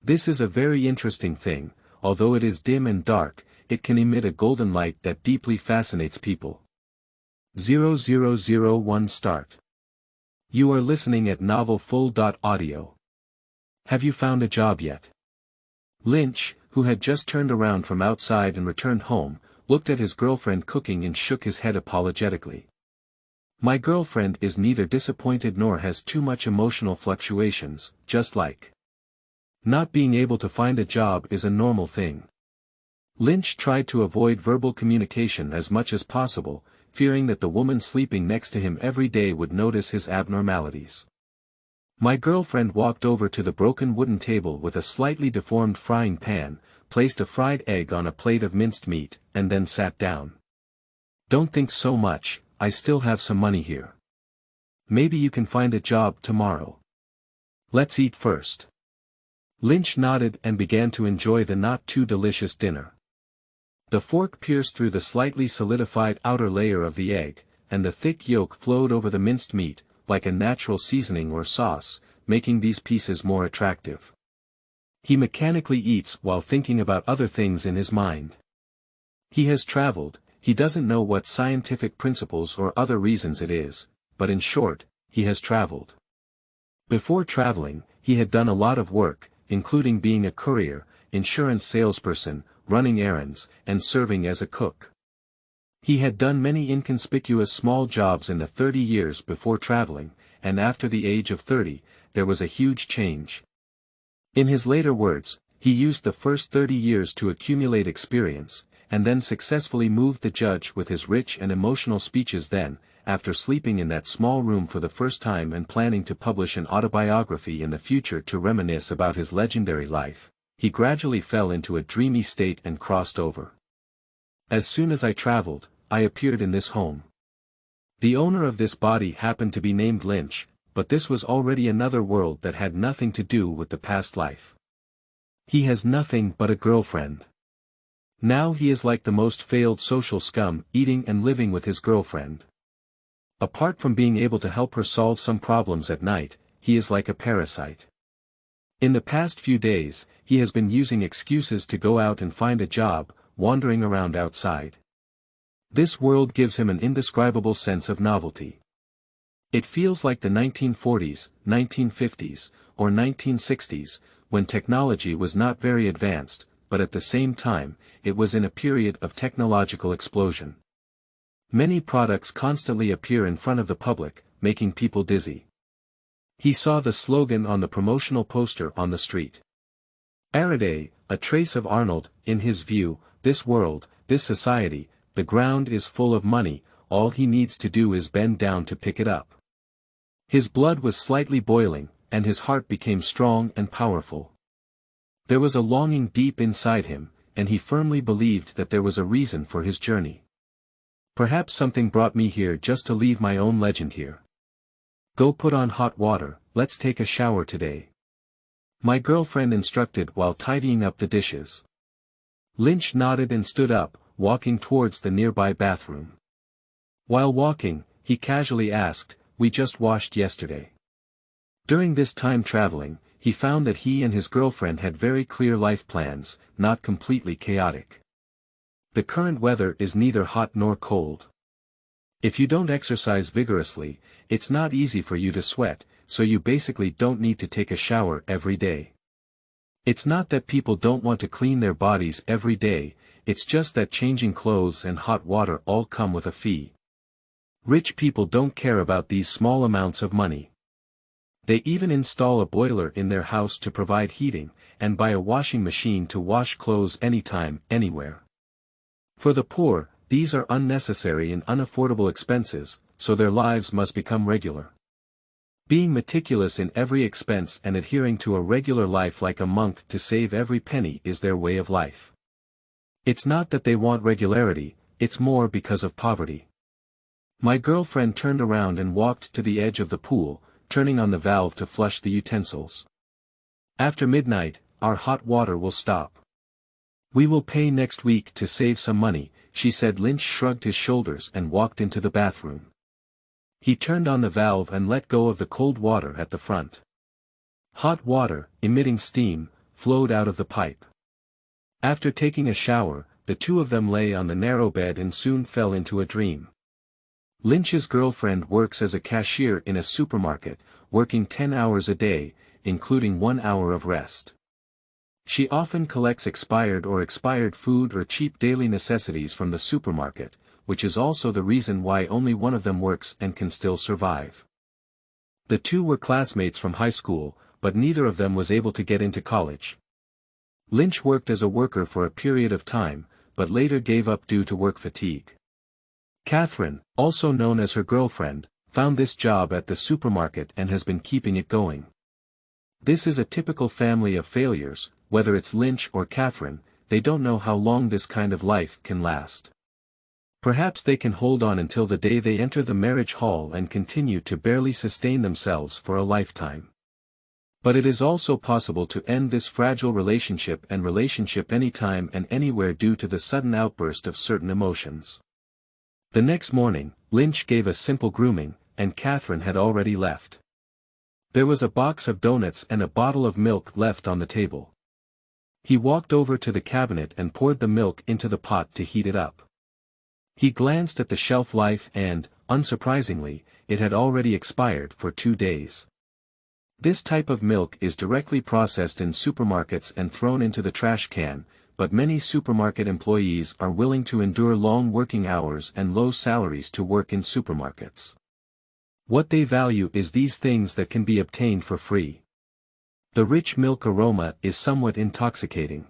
This is a very interesting thing, although it is dim and dark, it can emit a golden light that deeply fascinates people. 0001 Start. You are listening at novelfull.audio. Have you found a job yet? Lynch, who had just turned around from outside and returned home, looked at his girlfriend cooking and shook his head apologetically. My girlfriend is neither disappointed nor has too much emotional fluctuations, just like. Not being able to find a job is a normal thing. Lynch tried to avoid verbal communication as much as possible, fearing that the woman sleeping next to him every day would notice his abnormalities. My girlfriend walked over to the broken wooden table with a slightly deformed frying pan, placed a fried egg on a plate of minced meat, and then sat down. Don't think so much, I still have some money here. Maybe you can find a job tomorrow. Let's eat first. Lynch nodded and began to enjoy the not-too-delicious dinner. The fork pierced through the slightly solidified outer layer of the egg, and the thick yolk flowed over the minced meat, like a natural seasoning or sauce, making these pieces more attractive. He mechanically eats while thinking about other things in his mind. He has traveled, he doesn't know what scientific principles or other reasons it is, but in short, he has traveled. Before traveling, he had done a lot of work, including being a courier, insurance salesperson, running errands, and serving as a cook. He had done many inconspicuous small jobs in the 30 years before traveling, and after the age of 30, there was a huge change. In his later words, he used the first 30 years to accumulate experience, and then successfully moved the judge with his rich and emotional speeches. Then, after sleeping in that small room for the first time and planning to publish an autobiography in the future to reminisce about his legendary life, he gradually fell into a dreamy state and crossed over. As soon as I traveled, I appeared in this home. The owner of this body happened to be named Lynch, but this was already another world that had nothing to do with the past life. He has nothing but a girlfriend. Now he is like the most failed social scum, eating and living with his girlfriend. Apart from being able to help her solve some problems at night, he is like a parasite. In the past few days, he has been using excuses to go out and find a job, wandering around outside. This world gives him an indescribable sense of novelty. It feels like the 1940s, 1950s, or 1960s, when technology was not very advanced, but at the same time, it was in a period of technological explosion. Many products constantly appear in front of the public, making people dizzy. He saw the slogan on the promotional poster on the street. Araday, a trace of Arnold. In his view, this world, this society, the ground is full of money, all he needs to do is bend down to pick it up. His blood was slightly boiling, and his heart became strong and powerful. There was a longing deep inside him, and he firmly believed that there was a reason for his journey. Perhaps something brought me here just to leave my own legend here. Go put on hot water, let's take a shower today. My girlfriend instructed while tidying up the dishes. Lynch nodded and stood up, walking towards the nearby bathroom. While walking, he casually asked, "We just washed yesterday." During this time traveling, he found that he and his girlfriend had very clear life plans, not completely chaotic. The current weather is neither hot nor cold. If you don't exercise vigorously, it's not easy for you to sweat, so you basically don't need to take a shower every day. It's not that people don't want to clean their bodies every day, it's just that changing clothes and hot water all come with a fee. Rich people don't care about these small amounts of money. They even install a boiler in their house to provide heating, and buy a washing machine to wash clothes anytime, anywhere. For the poor, these are unnecessary and unaffordable expenses, so their lives must become regular. Being meticulous in every expense and adhering to a regular life like a monk to save every penny is their way of life. It's not that they want regularity, it's more because of poverty. My girlfriend turned around and walked to the edge of the pool, turning on the valve to flush the utensils. After midnight, our hot water will stop. We will pay next week to save some money, she said. Lynch shrugged his shoulders and walked into the bathroom. He turned on the valve and let go of the cold water at the front. Hot water, emitting steam, flowed out of the pipe. After taking a shower, the two of them lay on the narrow bed and soon fell into a dream. Lynch's girlfriend works as a cashier in a supermarket, working 10 hours a day, including 1 hour of rest. She often collects expired food or cheap daily necessities from the supermarket, which is also the reason why only one of them works and can still survive. The two were classmates from high school, but neither of them was able to get into college. Lynch worked as a worker for a period of time, but later gave up due to work fatigue. Catherine, also known as her girlfriend, found this job at the supermarket and has been keeping it going. This is a typical family of failures, whether it's Lynch or Catherine, they don't know how long this kind of life can last. Perhaps they can hold on until the day they enter the marriage hall and continue to barely sustain themselves for a lifetime. But it is also possible to end this fragile relationship anytime and anywhere due to the sudden outburst of certain emotions. The next morning, Lynch gave a simple grooming, and Catherine had already left. There was a box of donuts and a bottle of milk left on the table. He walked over to the cabinet and poured the milk into the pot to heat it up. He glanced at the shelf life and, unsurprisingly, it had already expired for 2 days. This type of milk is directly processed in supermarkets and thrown into the trash can, but many supermarket employees are willing to endure long working hours and low salaries to work in supermarkets. What they value is these things that can be obtained for free. The rich milk aroma is somewhat intoxicating.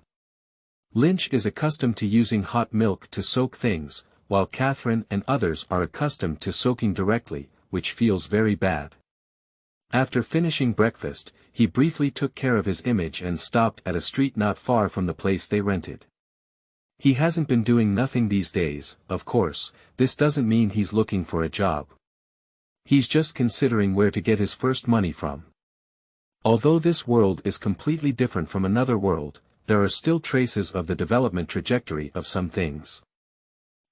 Lynch is accustomed to using hot milk to soak things, while Catherine and others are accustomed to soaking directly, which feels very bad. After finishing breakfast, he briefly took care of his image and stopped at a street not far from the place they rented. He hasn't been doing nothing these days, of course, this doesn't mean he's looking for a job. He's just considering where to get his first money from. Although this world is completely different from another world, there are still traces of the development trajectory of some things.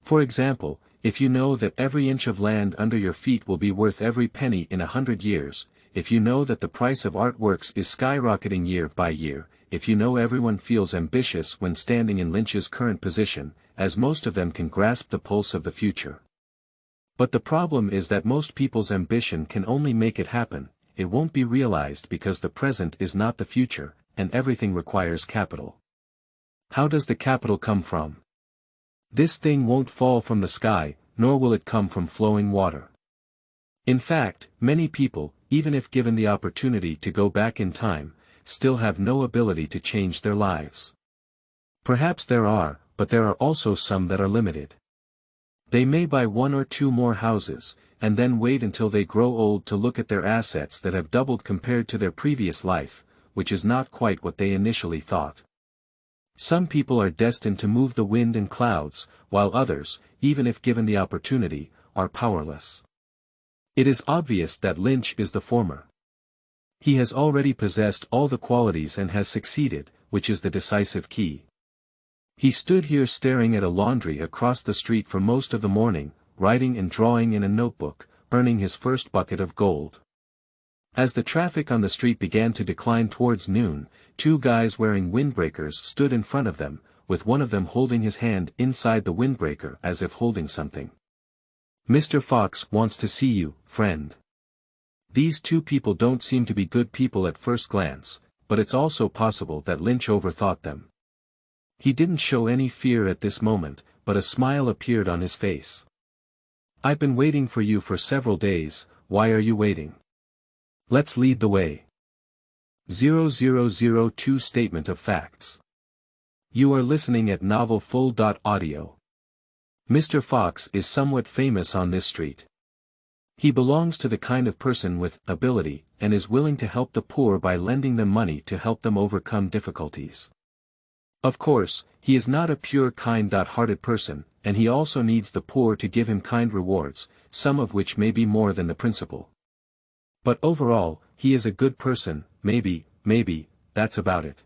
For example, if you know that every inch of land under your feet will be worth every penny in 100 years, if you know that the price of artworks is skyrocketing year by year, if you know everyone feels ambitious when standing in Lynch's current position, as most of them can grasp the pulse of the future. But the problem is that most people's ambition can only make it happen, it won't be realized because the present is not the future, and everything requires capital. How does the capital come from? This thing won't fall from the sky, nor will it come from flowing water. In fact, many people, even if given the opportunity to go back in time, still have no ability to change their lives. Perhaps there are, but there are also some that are limited. They may buy 1 or 2 more houses, and then wait until they grow old to look at their assets that have doubled compared to their previous life, which is not quite what they initially thought. Some people are destined to move the wind and clouds, while others, even if given the opportunity, are powerless. It is obvious that Lynch is the former. He has already possessed all the qualities and has succeeded, which is the decisive key. He stood here staring at a laundry across the street for most of the morning, writing and drawing in a notebook, earning his first bucket of gold. As the traffic on the street began to decline towards noon, 2 guys wearing windbreakers stood in front of them, with one of them holding his hand inside the windbreaker as if holding something. "Mr. Fox wants to see you, friend." These 2 people don't seem to be good people at first glance, but it's also possible that Lynch overthought them. He didn't show any fear at this moment, but a smile appeared on his face. "I've been waiting for you for several days, why are you waiting? Let's lead the way." 0002 Statement of Facts. You are listening at novelfull.audio. Mr. Fox is somewhat famous on this street. He belongs to the kind of person with ability, and is willing to help the poor by lending them money to help them overcome difficulties. Of course, he is not a pure kind-hearted person, and he also needs the poor to give him kind rewards, some of which may be more than the principal. But overall, he is a good person, maybe, that's about it.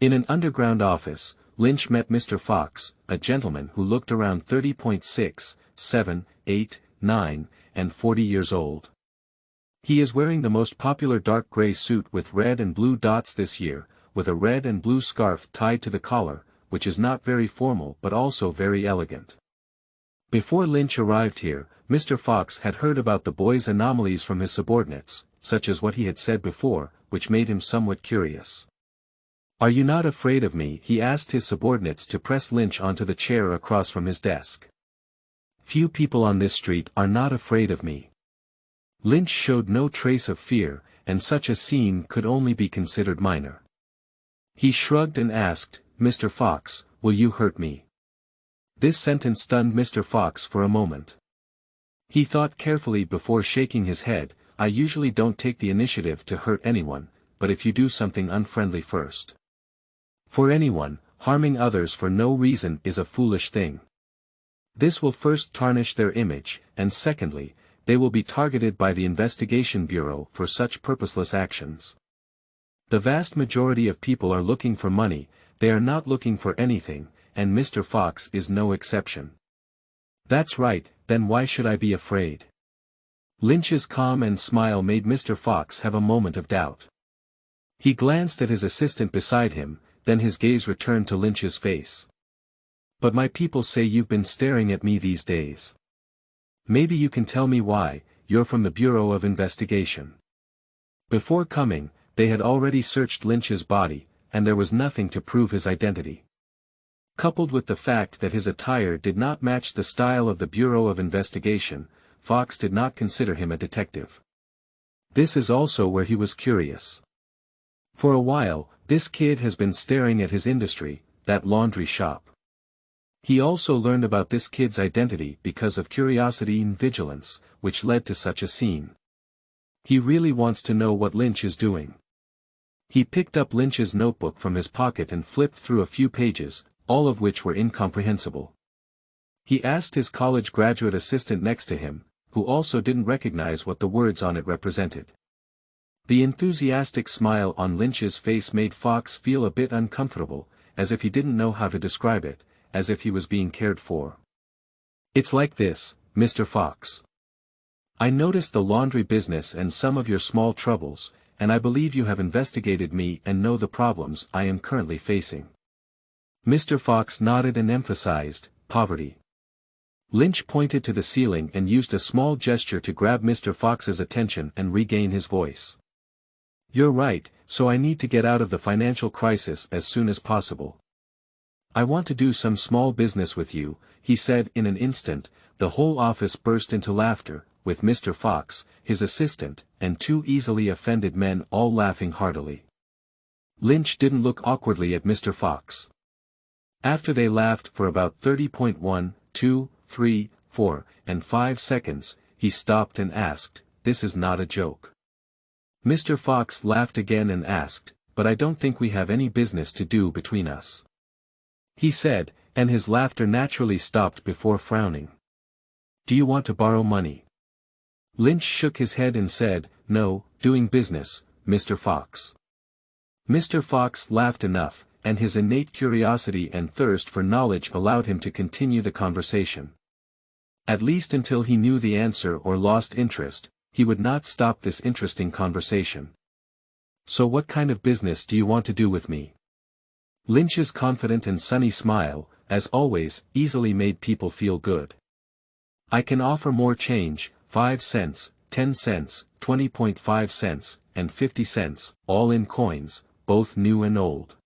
In an underground office, Lynch met Mr. Fox, a gentleman who looked around 30.6, 7, 8, 9, and 40 years old. He is wearing the most popular dark gray suit with red and blue dots this year, with a red and blue scarf tied to the collar, which is not very formal but also very elegant. Before Lynch arrived here, Mr. Fox had heard about the boy's anomalies from his subordinates, such as what he had said before, which made him somewhat curious. "Are you not afraid of me?" he asked his subordinates to press Lynch onto the chair across from his desk. "Few people on this street are not afraid of me." Lynch showed no trace of fear, and such a scene could only be considered minor. He shrugged and asked, "Mr. Fox, will you hurt me?" This sentence stunned Mr. Fox for a moment. He thought carefully before shaking his head. "I usually don't take the initiative to hurt anyone, but if you do something unfriendly first. For anyone, harming others for no reason is a foolish thing. This will first tarnish their image, and secondly, they will be targeted by the Investigation Bureau for such purposeless actions. The vast majority of people are looking for money, they are not looking for anything, and Mr. Fox is no exception." "That's right, then why should I be afraid?" Lynch's calm and smile made Mr. Fox have a moment of doubt. He glanced at his assistant beside him, then his gaze returned to Lynch's face. "But my people say you've been staring at me these days. Maybe you can tell me why. You're from the Bureau of Investigation." Before coming, they had already searched Lynch's body, and there was nothing to prove his identity. Coupled with the fact that his attire did not match the style of the Bureau of Investigation, Fox did not consider him a detective. This is also where he was curious. For a while, this kid has been staring at his industry, that laundry shop. He also learned about this kid's identity because of curiosity and vigilance, which led to such a scene. He really wants to know what Lynch is doing. He picked up Lynch's notebook from his pocket and flipped through a few pages, all of which were incomprehensible. He asked his college graduate assistant next to him, who also didn't recognize what the words on it represented. The enthusiastic smile on Lynch's face made Fox feel a bit uncomfortable, as if he didn't know how to describe it, as if he was being cared for. "It's like this, Mr. Fox. I noticed the laundry business and some of your small troubles, and I believe you have investigated me and know the problems I am currently facing." Mr. Fox nodded and emphasized, "Poverty." Lynch pointed to the ceiling and used a small gesture to grab Mr. Fox's attention and regain his voice. "You're right, so I need to get out of the financial crisis as soon as possible. I want to do some small business with you," he said. In an instant, the whole office burst into laughter, with Mr. Fox, his assistant, and two easily offended men all laughing heartily. Lynch didn't look awkwardly at Mr. Fox. After they laughed for about 30.1, 2, 3, 4, and 5 seconds, he stopped and asked, "This is not a joke?" Mr. Fox laughed again and asked, "But I don't think we have any business to do between us," he said, and his laughter naturally stopped before frowning. "Do you want to borrow money?" Lynch shook his head and said, "No, doing business, Mr. Fox." Mr. Fox laughed enough, and his innate curiosity and thirst for knowledge allowed him to continue the conversation. At least until he knew the answer or lost interest, he would not stop this interesting conversation. "So what kind of business do you want to do with me?" Lynch's confident and sunny smile, as always, easily made people feel good. "I can offer more change, 5 cents, 10 cents, 20.5 cents, and 50 cents, all in coins, both new and old."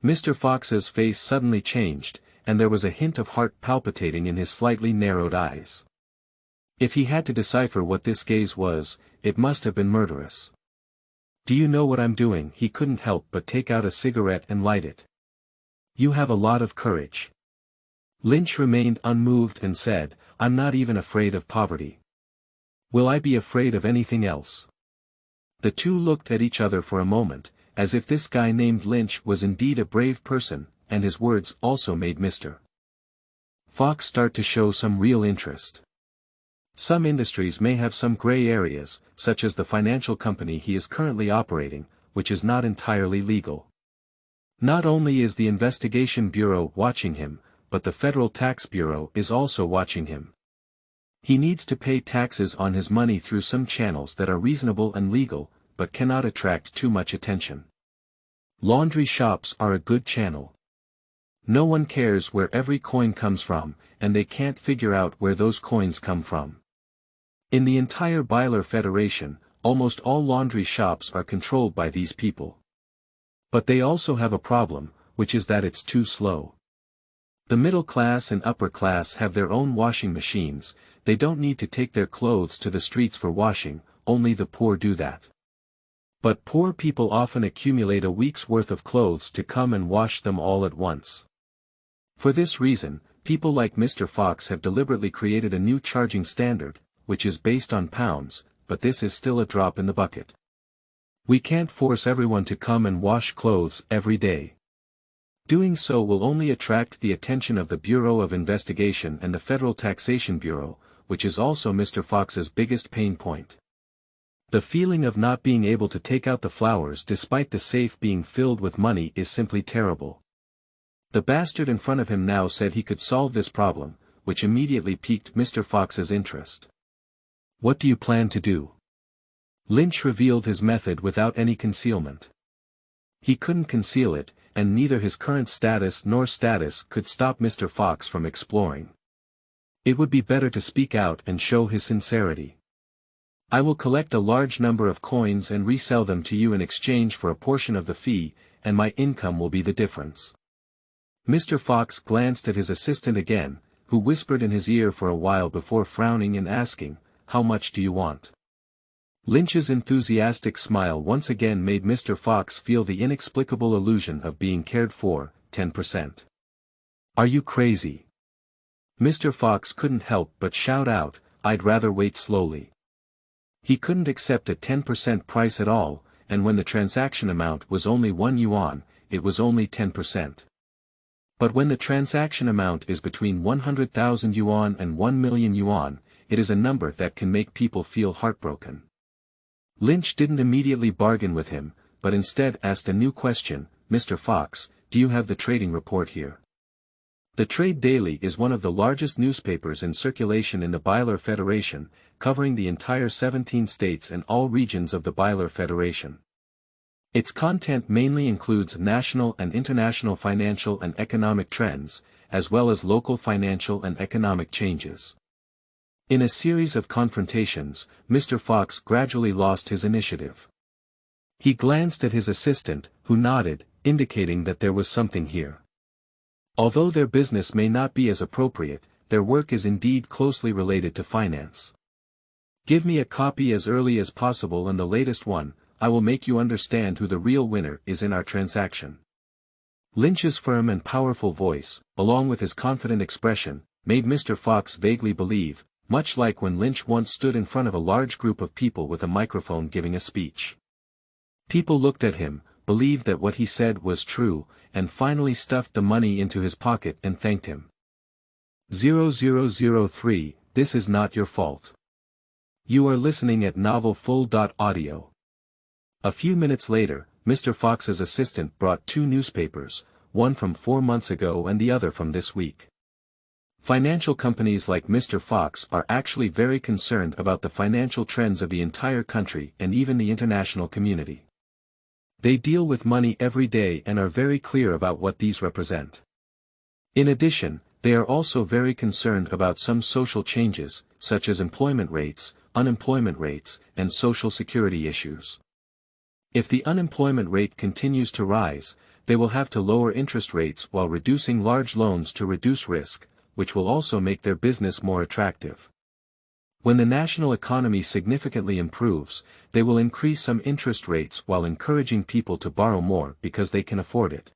Mr. Fox's face suddenly changed, and there was a hint of heart palpitating in his slightly narrowed eyes. If he had to decipher what this gaze was, it must have been murderous. "Do you know what I'm doing?" He couldn't help but take out a cigarette and light it. "You have a lot of courage." Lynch remained unmoved and said, "I'm not even afraid of poverty. Will I be afraid of anything else?" The two looked at each other for a moment, as if this guy named Lynch was indeed a brave person, and his words also made Mr. Fox start to show some real interest. Some industries may have some gray areas, such as the financial company he is currently operating, which is not entirely legal. Not only is the Investigation Bureau watching him, but the Federal Tax Bureau is also watching him. He needs to pay taxes on his money through some channels that are reasonable and legal, but cannot attract too much attention. Laundry shops are a good channel. No one cares where every coin comes from, and they can't figure out where those coins come from. In the entire Byler Federation, almost all laundry shops are controlled by these people. But they also have a problem, which is that it's too slow. The middle class and upper class have their own washing machines, they don't need to take their clothes to the streets for washing, only the poor do that. But poor people often accumulate a week's worth of clothes to come and wash them all at once. For this reason, people like Mr. Fox have deliberately created a new charging standard, which is based on pounds, but this is still a drop in the bucket. We can't force everyone to come and wash clothes every day. Doing so will only attract the attention of the Bureau of Investigation and the Federal Taxation Bureau, which is also Mr. Fox's biggest pain point. The feeling of not being able to take out the flowers despite the safe being filled with money is simply terrible. The bastard in front of him now said he could solve this problem, which immediately piqued Mr. Fox's interest. What do you plan to do? Lynch revealed his method without any concealment. He couldn't conceal it, and neither his current status nor status could stop Mr. Fox from exploring. It would be better to speak out and show his sincerity. I will collect a large number of coins and resell them to you in exchange for a portion of the fee, and my income will be the difference. Mr. Fox glanced at his assistant again, who whispered in his ear for a while before frowning and asking, "How much do you want?" Lynch's enthusiastic smile once again made Mr. Fox feel the inexplicable illusion of being cared for. 10%. Are you crazy? Mr. Fox couldn't help but shout out, "I'd rather wait slowly." He couldn't accept a 10% price at all, and when the transaction amount was only 1 yuan, it was only 10%. But when the transaction amount is between 100,000 yuan and 1 million yuan, it is a number that can make people feel heartbroken. Lynch didn't immediately bargain with him, but instead asked a new question, "Mr. Fox, do you have the trading report here?" The Trade Daily is one of the largest newspapers in circulation in the Byler Federation, covering the entire 17 states and all regions of the Byler Federation. Its content mainly includes national and international financial and economic trends, as well as local financial and economic changes. In a series of confrontations, Mr. Fox gradually lost his initiative. He glanced at his assistant, who nodded, indicating that there was something here. Although their business may not be as appropriate, their work is indeed closely related to finance. Give me a copy as early as possible and the latest one, I will make you understand who the real winner is in our transaction. Lynch's firm and powerful voice, along with his confident expression, made Mr. Fox vaguely believe, much like when Lynch once stood in front of a large group of people with a microphone giving a speech. People looked at him, believed that what he said was true, and finally stuffed the money into his pocket and thanked him. 0003, this is not your fault. You are listening at novelfull.audio. A few minutes later, Mr. Fox's assistant brought 2 newspapers, one from 4 months ago and the other from this week. Financial companies like Mr. Fox are actually very concerned about the financial trends of the entire country and even the international community. They deal with money every day and are very clear about what these represent. In addition, they are also very concerned about some social changes, such as employment rates, unemployment rates, and social security issues. If the unemployment rate continues to rise, they will have to lower interest rates while reducing large loans to reduce risk, which will also make their business more attractive. When the national economy significantly improves, they will increase some interest rates while encouraging people to borrow more because they can afford it.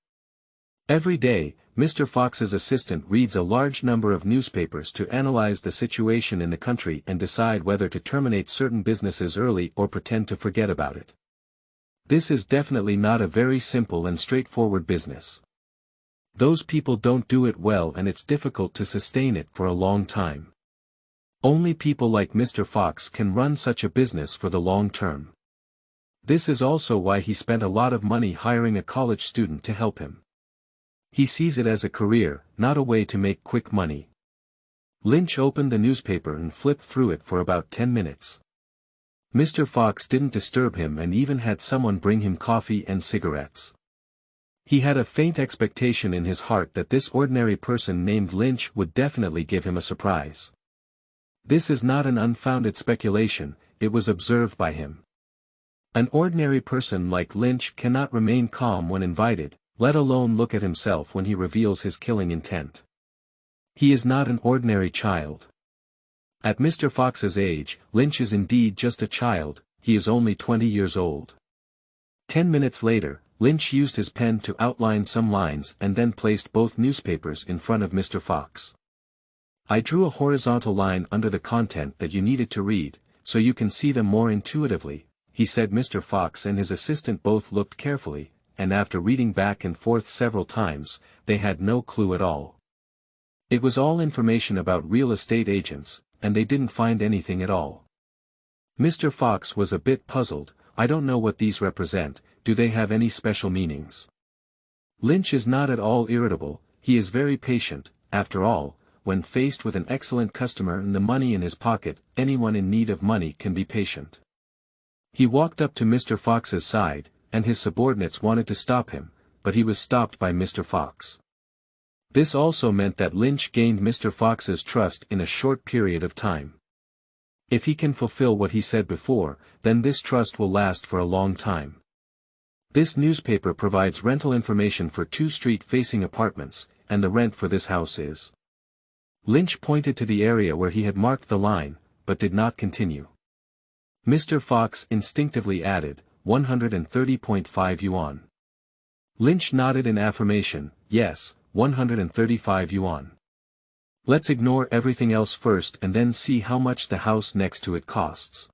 Every day, Mr. Fox's assistant reads a large number of newspapers to analyze the situation in the country and decide whether to terminate certain businesses early or pretend to forget about it. This is definitely not a very simple and straightforward business. Those people don't do it well and it's difficult to sustain it for a long time. Only people like Mr. Fox can run such a business for the long term. This is also why he spent a lot of money hiring a college student to help him. He sees it as a career, not a way to make quick money. Lynch opened the newspaper and flipped through it for about 10 minutes. Mr. Fox didn't disturb him and even had someone bring him coffee and cigarettes. He had a faint expectation in his heart that this ordinary person named Lynch would definitely give him a surprise. This is not an unfounded speculation, it was observed by him. An ordinary person like Lynch cannot remain calm when invited, let alone look at himself when he reveals his killing intent. He is not an ordinary child. At Mr. Fox's age, Lynch is indeed just a child, he is only 20 years old. 10 minutes later, Lynch used his pen to outline some lines and then placed both newspapers in front of Mr. Fox. I drew a horizontal line under the content that you needed to read, so you can see them more intuitively, he said. Mr. Fox and his assistant both looked carefully, and after reading back and forth several times, they had no clue at all. It was all information about real estate agents, and they didn't find anything at all. Mr. Fox was a bit puzzled. I don't know what these represent, do they have any special meanings? Lynch is not at all irritable, he is very patient. After all, when faced with an excellent customer and the money in his pocket, anyone in need of money can be patient. He walked up to Mr. Fox's side, and his subordinates wanted to stop him, but he was stopped by Mr. Fox. This also meant that Lynch gained Mr. Fox's trust in a short period of time. If he can fulfill what he said before, then this trust will last for a long time. This newspaper provides rental information for 2 street-facing apartments, and the rent for this house is. Lynch pointed to the area where he had marked the line, but did not continue. Mr. Fox instinctively added, 130.5 yuan. Lynch nodded in affirmation, yes, 135 yuan. Let's ignore everything else first and then see how much the house next to it costs.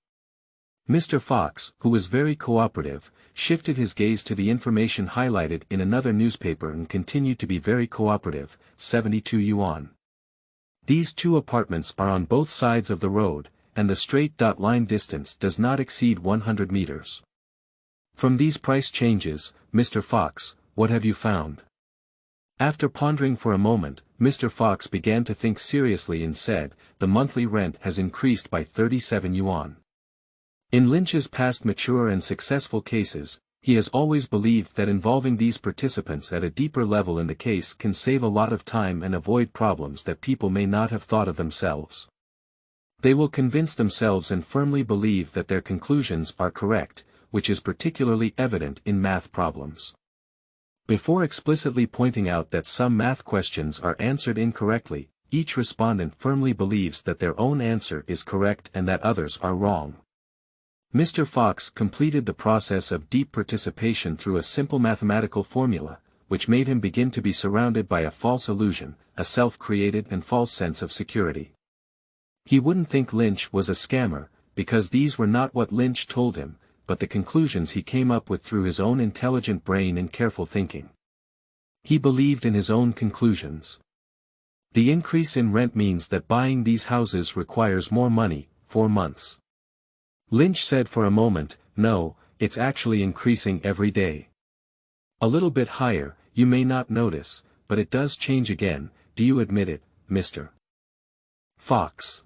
Mr. Fox, who was very cooperative, shifted his gaze to the information highlighted in another newspaper and continued to be very cooperative, 72 yuan. These 2 apartments are on both sides of the road, and the straight line distance does not exceed 100 meters. From these price changes, Mr. Fox, what have you found? After pondering for a moment, Mr. Fox began to think seriously and said, the monthly rent has increased by 37 yuan. In Lynch's past mature and successful cases, he has always believed that involving these participants at a deeper level in the case can save a lot of time and avoid problems that people may not have thought of themselves. They will convince themselves and firmly believe that their conclusions are correct, which is particularly evident in math problems. Before explicitly pointing out that some math questions are answered incorrectly, each respondent firmly believes that their own answer is correct and that others are wrong. Mr. Fox completed the process of deep participation through a simple mathematical formula, which made him begin to be surrounded by a false illusion, a self-created and false sense of security. He wouldn't think Lynch was a scammer, because these were not what Lynch told him, but the conclusions he came up with through his own intelligent brain and careful thinking. He believed in his own conclusions. The increase in rent means that buying these houses requires more money, 4 months. Lynch said for a moment, no, it's actually increasing every day. A little bit higher, you may not notice, but it does change again, do you admit it, Mr. Fox?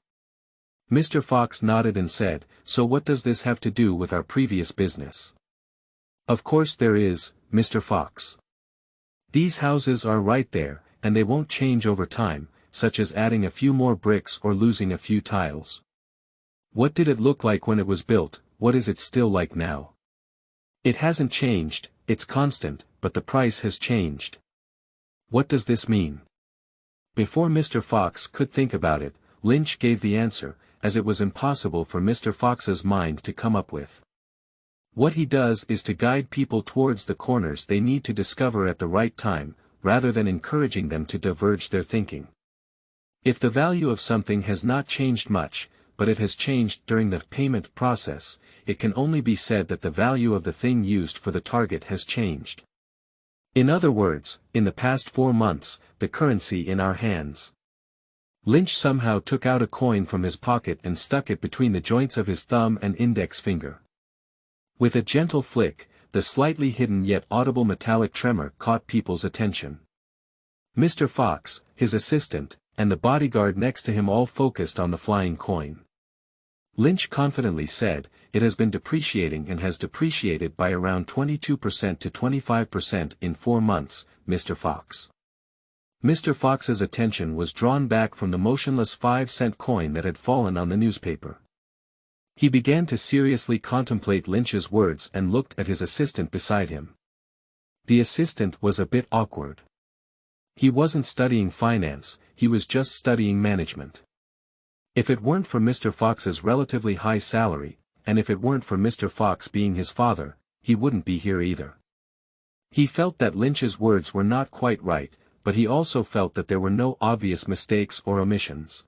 Mr. Fox nodded and said, so what does this have to do with our previous business? Of course there is, Mr. Fox. These houses are right there, and they won't change over time, such as adding a few more bricks or losing a few tiles. What did it look like when it was built, what is it still like now? It hasn't changed, it's constant, but the price has changed. What does this mean? Before Mr. Fox could think about it, Lynch gave the answer, as it was impossible for Mr. Fox's mind to come up with. What he does is to guide people towards the corners they need to discover at the right time, rather than encouraging them to diverge their thinking. If the value of something has not changed much, but it has changed during the payment process, it can only be said that the value of the thing used for the target has changed. In other words, in the past 4 months, the currency in our hands. Lynch somehow took out a coin from his pocket and stuck it between the joints of his thumb and index finger. With a gentle flick, the slightly hidden yet audible metallic tremor caught people's attention. Mr. Fox, his assistant, and the bodyguard next to him all focused on the flying coin. Lynch confidently said, it has been depreciating and has depreciated by around 22% to 25% in 4 months, Mr. Fox. Mr. Fox's attention was drawn back from the motionless 5-cent coin that had fallen on the newspaper. He began to seriously contemplate Lynch's words and looked at his assistant beside him. The assistant was a bit awkward. He wasn't studying finance, he was just studying management. If it weren't for Mr. Fox's relatively high salary, and if it weren't for Mr. Fox being his father, he wouldn't be here either. He felt that Lynch's words were not quite right, but he also felt that there were no obvious mistakes or omissions.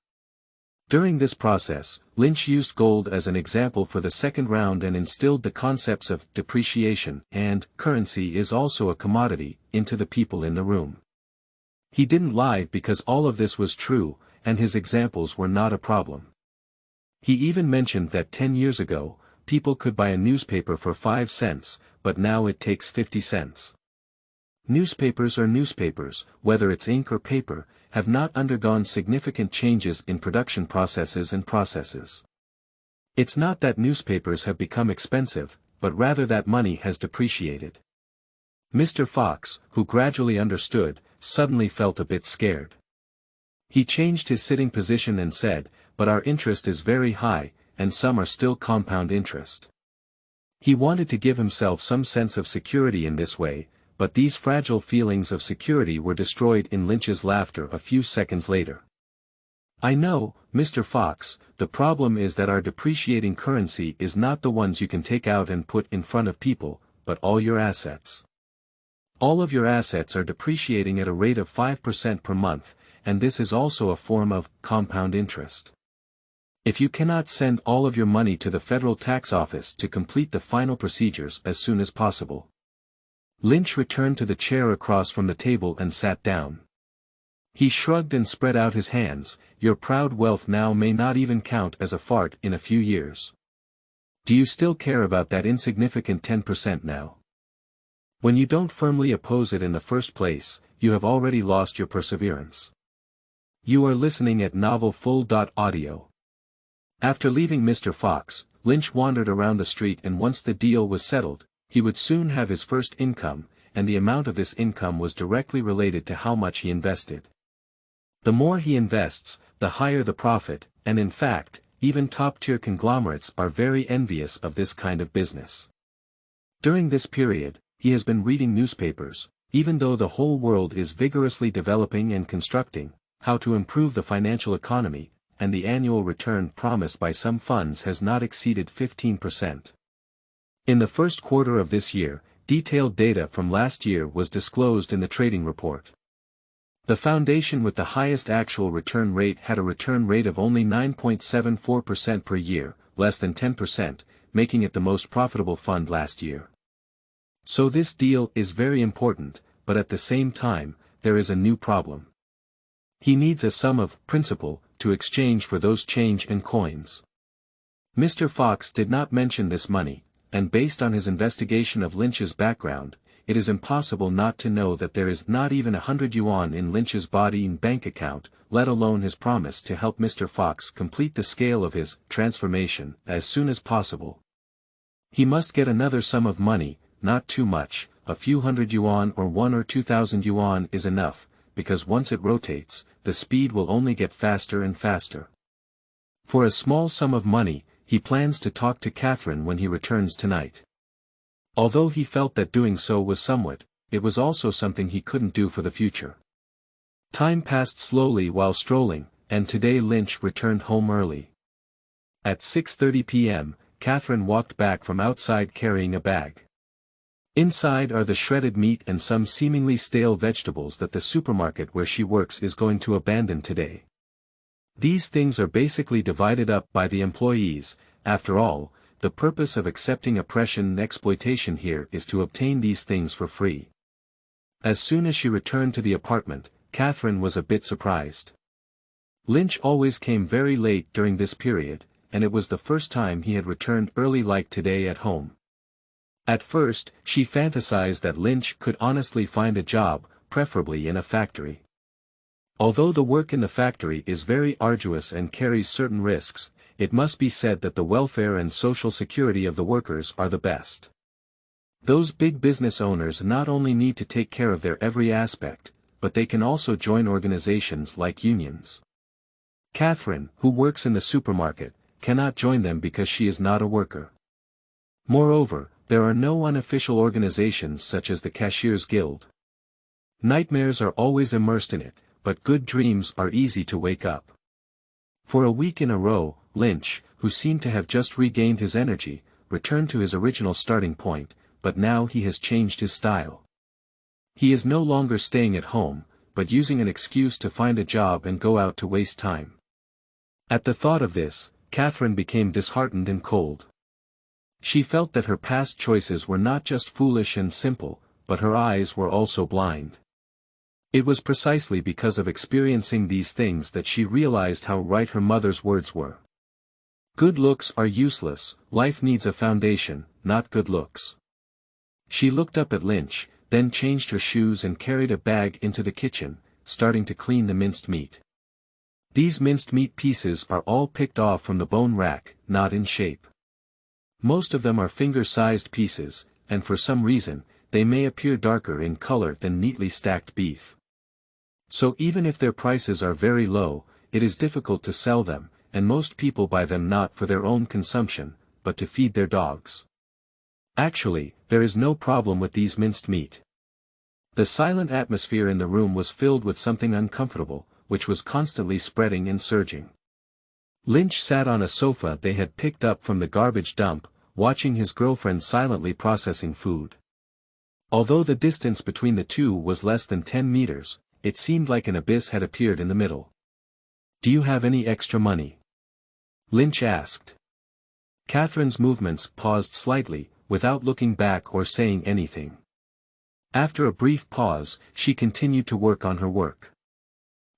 During this process, Lynch used gold as an example for the second round and instilled the concepts of depreciation and currency is also a commodity into the people in the room. He didn't lie because all of this was true, and his examples were not a problem. He even mentioned that 10 years ago, people could buy a newspaper for 5 cents, but now it takes 50 cents. Newspapers are newspapers, whether it's ink or paper, have not undergone significant changes in production processes and processes. It's not that newspapers have become expensive, but rather that money has depreciated. Mr. Fox, who gradually understood, suddenly felt a bit scared. He changed his sitting position and said, "But our interest is very high, and some are still compound interest." He wanted to give himself some sense of security in this way, but these fragile feelings of security were destroyed in Lynch's laughter a few seconds later. "I know, Mr. Fox, the problem is that our depreciating currency is not the ones you can take out and put in front of people, but all your assets. All of your assets are depreciating at a rate of 5% per month, and this is also a form of compound interest. If you cannot send all of your money to the federal tax office to complete the final procedures as soon as possible." Lynch returned to the chair across from the table and sat down. He shrugged and spread out his hands. "Your proud wealth now may not even count as a fart in a few years. Do you still care about that insignificant 10% now? When you don't firmly oppose it in the first place, you have already lost your perseverance." You are listening at novelfull.audio. After leaving Mr. Fox, Lynch wandered around the street, and once the deal was settled, he would soon have his first income, and the amount of this income was directly related to how much he invested. The more he invests, the higher the profit, and in fact, even top-tier conglomerates are very envious of this kind of business. During this period, he has been reading newspapers, even though the whole world is vigorously developing and constructing how to improve the financial economy, and the annual return promised by some funds has not exceeded 15%. In the first quarter of this year, detailed data from last year was disclosed in the trading report. The foundation with the highest actual return rate had a return rate of only 9.74% per year, less than 10%, making it the most profitable fund last year. So this deal is very important, but at the same time, there is a new problem. He needs a sum of principal to exchange for those change and coins. Mr. Fox did not mention this money, and based on his investigation of Lynch's background, it is impossible not to know that there is not even 100 yuan in Lynch's body bank account, let alone his promise to help Mr. Fox complete the scale of his transformation as soon as possible. He must get another sum of money, not too much, a few hundred yuan or 1 or 2,000 yuan is enough, because once it rotates, the speed will only get faster and faster. For a small sum of money, he plans to talk to Catherine when he returns tonight. Although he felt that doing so was somewhat, it was also something he couldn't do for the future. Time passed slowly while strolling, and today Lynch returned home early. At 6:30 p.m., Catherine walked back from outside carrying a bag. Inside are the shredded meat and some seemingly stale vegetables that the supermarket where she works is going to abandon today. These things are basically divided up by the employees. After all, the purpose of accepting oppression and exploitation here is to obtain these things for free. As soon as she returned to the apartment, Catherine was a bit surprised. Lynch always came very late during this period, and it was the first time he had returned early like today at home. At first, she fantasized that Lynch could honestly find a job, preferably in a factory. Although the work in the factory is very arduous and carries certain risks, it must be said that the welfare and social security of the workers are the best. Those big business owners not only need to take care of their every aspect, but they can also join organizations like unions. Catherine, who works in the supermarket, cannot join them because she is not a worker. Moreover, there are no unofficial organizations such as the Cashiers Guild. Nightmares are always immersed in it, but good dreams are easy to wake up. For a week in a row, Lynch, who seemed to have just regained his energy, returned to his original starting point, but now he has changed his style. He is no longer staying at home, but using an excuse to find a job and go out to waste time. At the thought of this, Catherine became disheartened and cold. She felt that her past choices were not just foolish and simple, but her eyes were also blind. It was precisely because of experiencing these things that she realized how right her mother's words were. Good looks are useless, life needs a foundation, not good looks. She looked up at Lynch, then changed her shoes and carried a bag into the kitchen, starting to clean the minced meat. These minced meat pieces are all picked off from the bone rack, not in shape. Most of them are finger-sized pieces, and for some reason, they may appear darker in color than neatly stacked beef. So even if their prices are very low, it is difficult to sell them, and most people buy them not for their own consumption, but to feed their dogs. Actually, there is no problem with these minced meat. The silent atmosphere in the room was filled with something uncomfortable, which was constantly spreading and surging. Lynch sat on a sofa they had picked up from the garbage dump, watching his girlfriend silently processing food. Although the distance between the two was less than 10 meters, it seemed like an abyss had appeared in the middle. "Do you have any extra money?" Lynch asked. Catherine's movements paused slightly, without looking back or saying anything. After a brief pause, she continued to work on her work.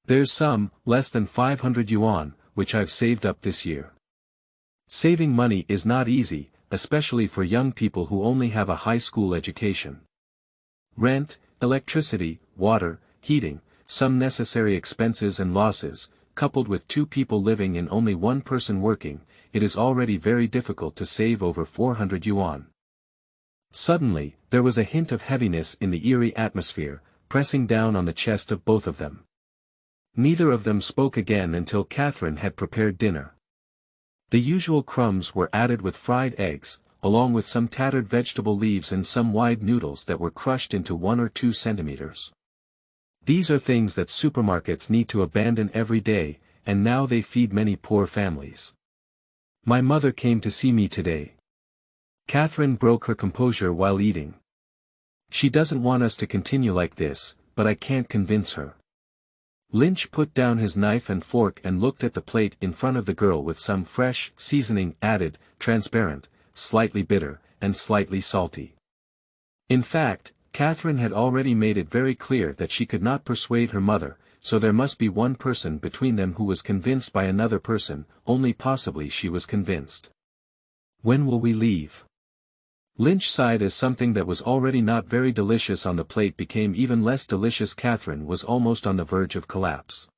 "There's some, less than 500 yuan, which I've saved up this year." Saving money is not easy, especially for young people who only have a high school education. Rent, electricity, water, heating, some necessary expenses and losses, coupled with two people living and only one person working, it is already very difficult to save over 400 yuan. Suddenly, there was a hint of heaviness in the eerie atmosphere, pressing down on the chest of both of them. Neither of them spoke again until Catherine had prepared dinner. The usual crumbs were added with fried eggs, along with some tattered vegetable leaves and some wide noodles that were crushed into 1 or 2 centimeters. These are things that supermarkets need to abandon every day, and now they feed many poor families. "My mother came to see me today." Catherine broke her composure while eating. "She doesn't want us to continue like this, but I can't convince her." Lynch put down his knife and fork and looked at the plate in front of the girl with some fresh seasoning added, transparent, slightly bitter, and slightly salty. In fact, Catherine had already made it very clear that she could not persuade her mother, so there must be one person between them who was convinced by another person, only possibly she was convinced. "When will we leave?" Lynch sighed as something that was already not very delicious on the plate became even less delicious. Catherine was almost on the verge of collapse.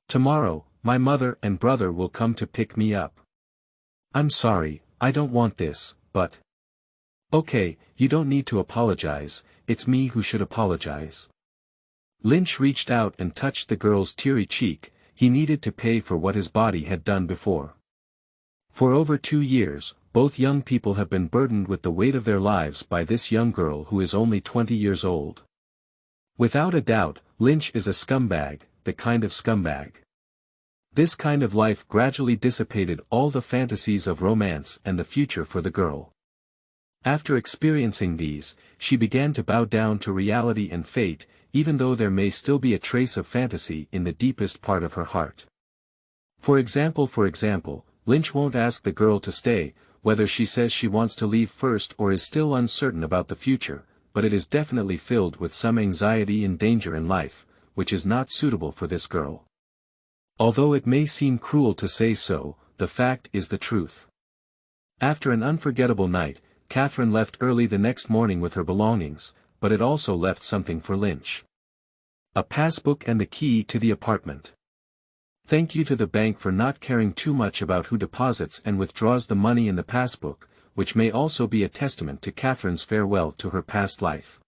"Tomorrow, my mother and brother will come to pick me up." "I'm sorry, I don't want this, but..." "Okay, you don't need to apologize, it's me who should apologize." Lynch reached out and touched the girl's teary cheek. He needed to pay for what his body had done before. For over 2 years, both young people have been burdened with the weight of their lives by this young girl who is only 20 years old. Without a doubt, Lynch is a scumbag, the kind of scumbag. This kind of life gradually dissipated all the fantasies of romance and the future for the girl. After experiencing these, she began to bow down to reality and fate, even though there may still be a trace of fantasy in the deepest part of her heart. For example, Lynch won't ask the girl to stay, whether she says she wants to leave first or is still uncertain about the future, but it is definitely filled with some anxiety and danger in life, which is not suitable for this girl. Although it may seem cruel to say so, the fact is the truth. After an unforgettable night, Catherine left early the next morning with her belongings, but it also left something for Lynch. A passbook and the key to the apartment. Thank you to the bank for not caring too much about who deposits and withdraws the money in the passbook, which may also be a testament to Catherine's farewell to her past life.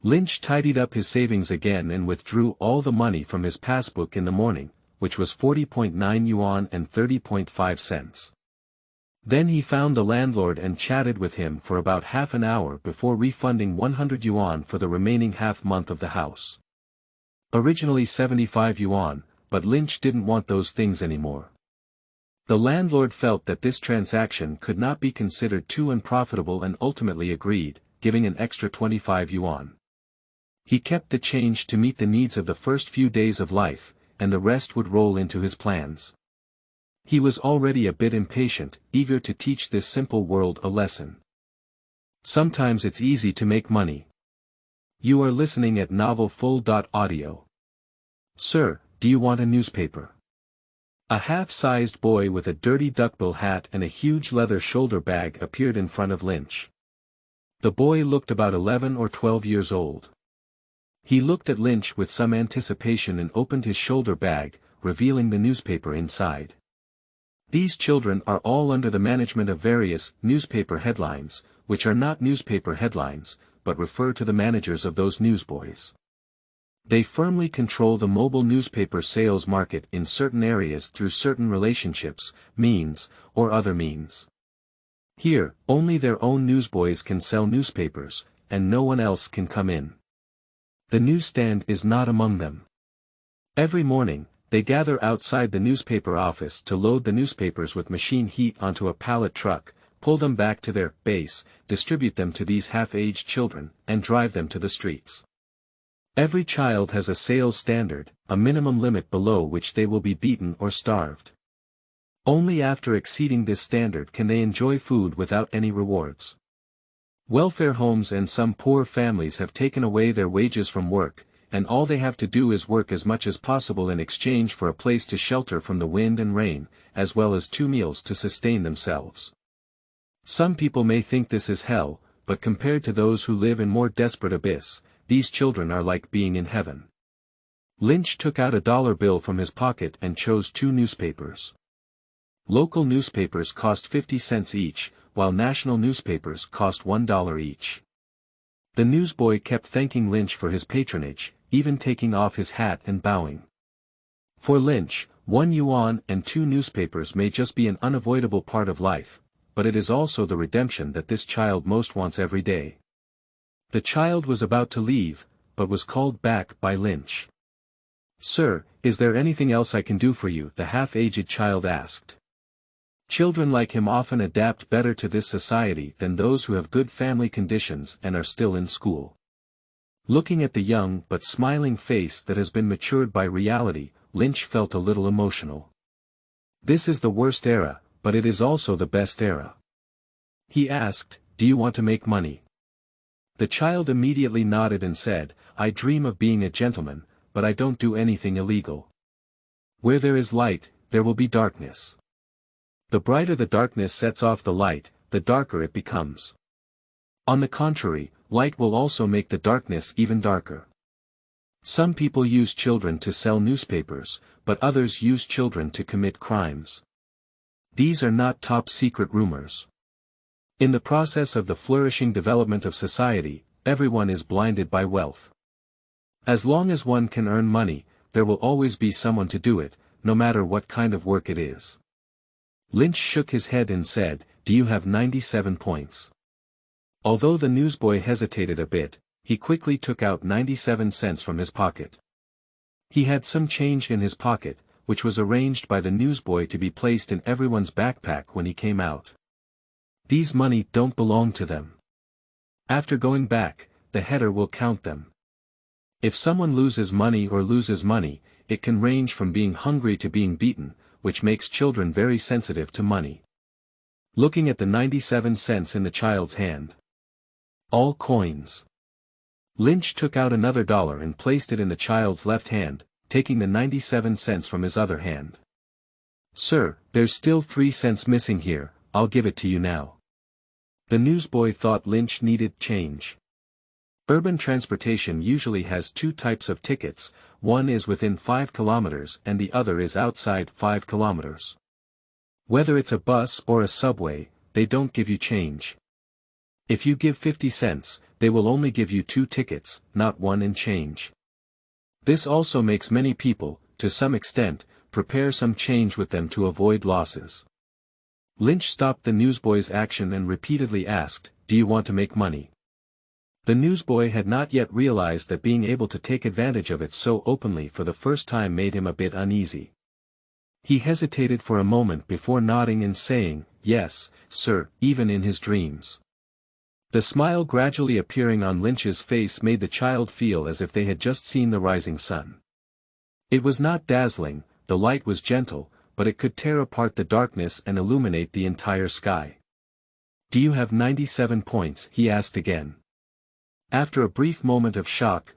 Lynch tidied up his savings again and withdrew all the money from his passbook in the morning, which was 40.9 yuan and 30.5 cents. Then he found the landlord and chatted with him for about half an hour before refunding 100 yuan for the remaining half month of the house. Originally 75 yuan, but Lynch didn't want those things anymore. The landlord felt that this transaction could not be considered too unprofitable and ultimately agreed, giving an extra 25 yuan. He kept the change to meet the needs of the first few days of life, and the rest would roll into his plans. He was already a bit impatient, eager to teach this simple world a lesson. Sometimes it's easy to make money. You are listening at novelfull.audio. Sir, do you want a newspaper? A half-sized boy with a dirty duckbill hat and a huge leather shoulder bag appeared in front of Lynch. The boy looked about 11 or 12 years old. He looked at Lynch with some anticipation and opened his shoulder bag, revealing the newspaper inside. These children are all under the management of various newspaper headlines, which are not newspaper headlines, but refer to the managers of those newsboys. They firmly control the mobile newspaper sales market in certain areas through certain relationships, means, or other means. Here, only their own newsboys can sell newspapers, and no one else can come in. The newsstand is not among them. Every morning, they gather outside the newspaper office to load the newspapers with machine heat onto a pallet truck, pull them back to their base, distribute them to these half-aged children, and drive them to the streets. Every child has a sales standard, a minimum limit below which they will be beaten or starved. Only after exceeding this standard can they enjoy food without any rewards. Welfare homes and some poor families have taken away their wages from work, and all they have to do is work as much as possible in exchange for a place to shelter from the wind and rain, as well as 2 meals to sustain themselves. Some people may think this is hell, but compared to those who live in more desperate abyss, these children are like being in heaven. Lynch took out a dollar bill from his pocket and chose 2 newspapers. Local newspapers cost 50 cents each, while national newspapers cost $1 each. The newsboy kept thanking Lynch for his patronage, even taking off his hat and bowing. For Lynch, 1 yuan and 2 newspapers may just be an unavoidable part of life, but it is also the redemption that this child most wants every day. The child was about to leave, but was called back by Lynch. "Sir, is there anything else I can do for you?" the half-aged child asked. Children like him often adapt better to this society than those who have good family conditions and are still in school. Looking at the young but smiling face that has been matured by reality, Lynch felt a little emotional. This is the worst era, but it is also the best era. He asked, "Do you want to make money?" The child immediately nodded and said, "I dream of being a gentleman, but I don't do anything illegal. Where there is light, there will be darkness. The brighter the darkness sets off the light, the darker it becomes. On the contrary, light will also make the darkness even darker. Some people use children to sell newspapers, but others use children to commit crimes. These are not top-secret rumors. In the process of the flourishing development of society, everyone is blinded by wealth. As long as one can earn money, there will always be someone to do it, no matter what kind of work it is." Lynch shook his head and said, "Do you have 97 points?" Although the newsboy hesitated a bit, he quickly took out 97 cents from his pocket. He had some change in his pocket, which was arranged by the newsboy to be placed in everyone's backpack when he came out. These money don't belong to them. After going back, the header will count them. If someone loses money, it can range from being hungry to being beaten, which makes children very sensitive to money. Looking at the 97 cents in the child's hand. All coins. Lynch took out another dollar and placed it in the child's left hand, taking the 97 cents from his other hand. "Sir, there's still 3 cents missing here, I'll give it to you now." The newsboy thought Lynch needed change. Urban transportation usually has two types of tickets, one is within 5 kilometers and the other is outside 5 kilometers. Whether it's a bus or a subway, they don't give you change. If you give 50 cents, they will only give you 2 tickets, not 1 in change. This also makes many people, to some extent, prepare some change with them to avoid losses. Lynch stopped the newsboy's action and repeatedly asked, "Do you want to make money?" The newsboy had not yet realized that being able to take advantage of it so openly for the first time made him a bit uneasy. He hesitated for a moment before nodding and saying, "Yes, sir," even in his dreams. The smile gradually appearing on Lynch's face made the child feel as if they had just seen the rising sun. It was not dazzling, the light was gentle, but it could tear apart the darkness and illuminate the entire sky. "Do you have 97 points?" he asked again. After a brief moment of shock,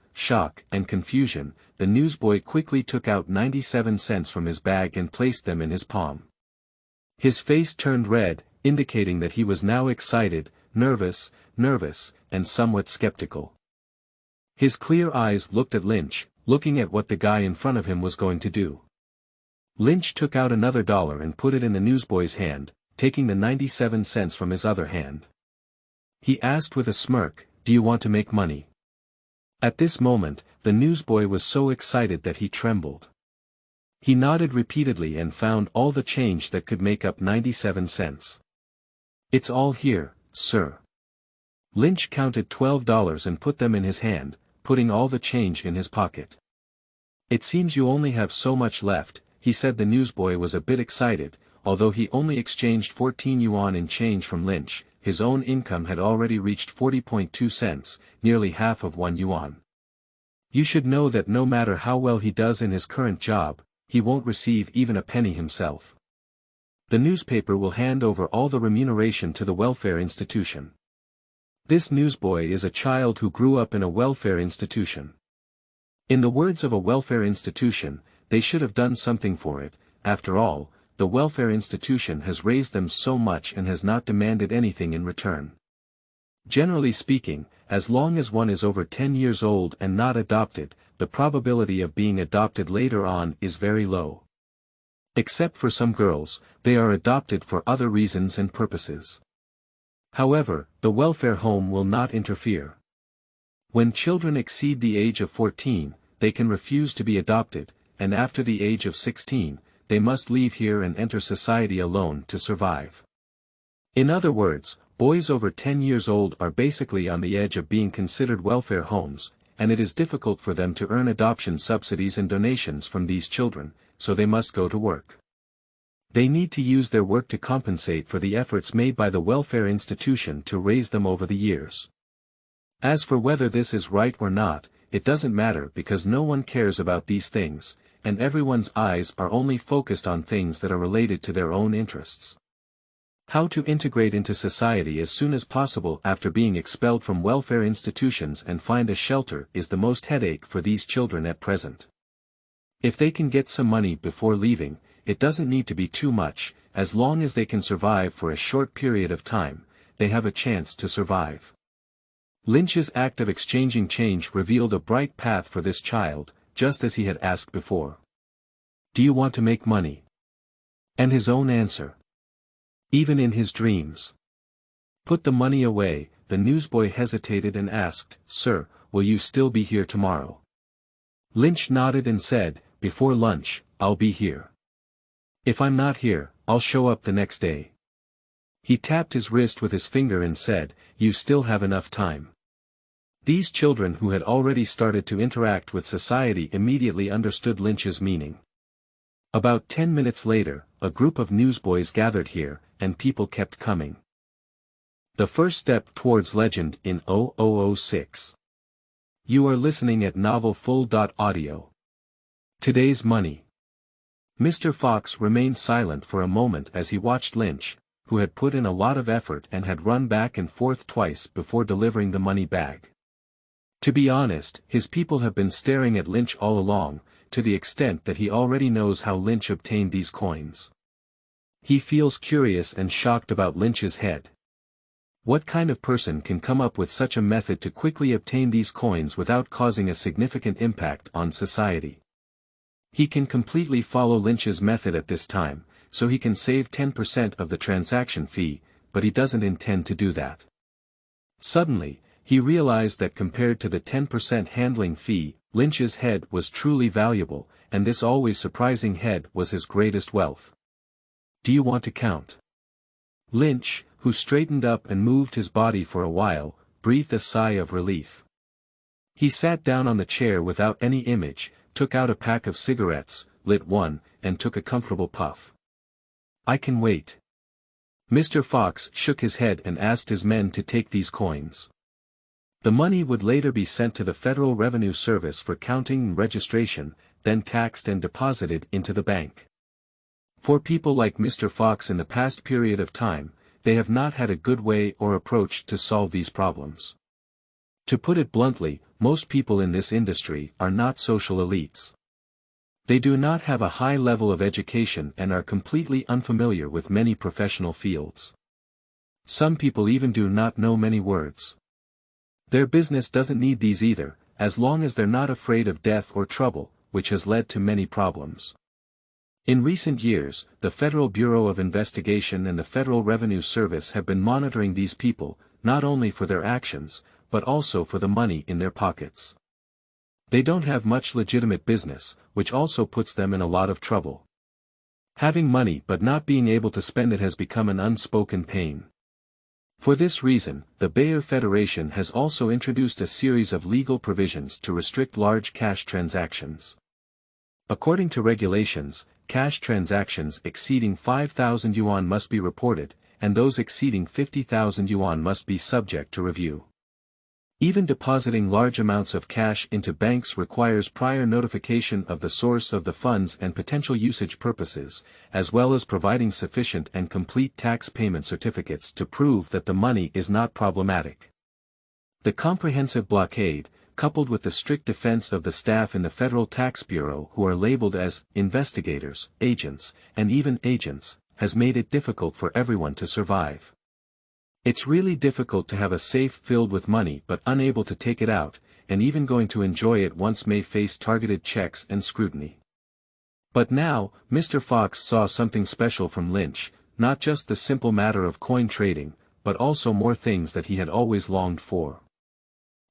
and confusion, the newsboy quickly took out 97 cents from his bag and placed them in his palm. His face turned red, indicating that he was now excited, nervous, and somewhat skeptical. His clear eyes looked at Lynch, looking at what the guy in front of him was going to do. Lynch took out another dollar and put it in the newsboy's hand, taking the 97 cents from his other hand. He asked with a smirk, "Do you want to make money?" At this moment, the newsboy was so excited that he trembled. He nodded repeatedly and found all the change that could make up 97 cents. "It's all here, sir." Lynch counted $12 and put them in his hand, putting all the change in his pocket. "It seems you only have so much left," he said. The newsboy was a bit excited, although he only exchanged 14 yuan in change from Lynch. His own income had already reached 40.2 cents, nearly half of 1 yuan. "You should know that no matter how well he does in his current job, he won't receive even a penny himself. The newspaper will hand over all the remuneration to the welfare institution." This newsboy is a child who grew up in a welfare institution. In the words of a welfare institution, they should have done something for it. After all, the welfare institution has raised them so much and has not demanded anything in return. Generally speaking, as long as one is over 10 years old and not adopted, the probability of being adopted later on is very low. Except for some girls, they are adopted for other reasons and purposes. However, the welfare home will not interfere. When children exceed the age of 14, they can refuse to be adopted, and after the age of 16, they must leave here and enter society alone to survive. In other words, boys over 10 years old are basically on the edge of being considered welfare homes, and it is difficult for them to earn adoption subsidies and donations from these children, so they must go to work. They need to use their work to compensate for the efforts made by the welfare institution to raise them over the years. As for whether this is right or not, it doesn't matter because no one cares about these things, and everyone's eyes are only focused on things that are related to their own interests. How to integrate into society as soon as possible after being expelled from welfare institutions and find a shelter is the most headache for these children at present. If they can get some money before leaving, it doesn't need to be too much, as long as they can survive for a short period of time, they have a chance to survive. Lynch's act of exchanging change revealed a bright path for this child, just as he had asked before. "Do you want to make money?" And his own answer. Even in his dreams. "Put the money away." The newsboy hesitated and asked, "Sir, will you still be here tomorrow?" Lynch nodded and said, "Before lunch, I'll be here. If I'm not here, I'll show up the next day." He tapped his wrist with his finger and said, "You still have enough time." These children who had already started to interact with society immediately understood Lynch's meaning. About 10 minutes later, a group of newsboys gathered here, and people kept coming. The first step towards legend in 0006. You are listening at novelfull.audio. Today's money. Mr. Fox remained silent for a moment as he watched Lynch, who had put in a lot of effort and had run back and forth twice before delivering the money bag. To be honest, his people have been staring at Lynch all along, to the extent that he already knows how Lynch obtained these coins. He feels curious and shocked about Lynch's head. What kind of person can come up with such a method to quickly obtain these coins without causing a significant impact on society? He can completely follow Lynch's method at this time, so he can save 10% of the transaction fee, but he doesn't intend to do that. Suddenly, he realized that compared to the 10% handling fee, Lynch's head was truly valuable, and this always surprising head was his greatest wealth. Do you want to count? Lynch, who straightened up and moved his body for a while, breathed a sigh of relief. He sat down on the chair without any image, took out a pack of cigarettes, lit one, and took a comfortable puff. I can wait. Mr. Fox shook his head and asked his men to take these coins. The money would later be sent to the Federal Revenue Service for counting and registration, then taxed and deposited into the bank. For people like Mr. Fox in the past period of time, they have not had a good way or approach to solve these problems. To put it bluntly, most people in this industry are not social elites. They do not have a high level of education and are completely unfamiliar with many professional fields. Some people even do not know many words. Their business doesn't need these either, as long as they're not afraid of death or trouble, which has led to many problems. In recent years, the Federal Bureau of Investigation and the Federal Revenue Service have been monitoring these people, not only for their actions, but also for the money in their pockets. They don't have much legitimate business, which also puts them in a lot of trouble. Having money but not being able to spend it has become an unspoken pain. For this reason, the Bayer Federation has also introduced a series of legal provisions to restrict large cash transactions. According to regulations, cash transactions exceeding 5,000 yuan must be reported, and those exceeding 50,000 yuan must be subject to review. Even depositing large amounts of cash into banks requires prior notification of the source of the funds and potential usage purposes, as well as providing sufficient and complete tax payment certificates to prove that the money is not problematic. The comprehensive blockade, coupled with the strict defense of the staff in the Federal Tax Bureau who are labeled as investigators, agents, and even agents, has made it difficult for everyone to survive. It's really difficult to have a safe filled with money but unable to take it out, and even going to enjoy it once may face targeted checks and scrutiny. But now, Mr. Fox saw something special from Lynch, not just the simple matter of coin trading, but also more things that he had always longed for.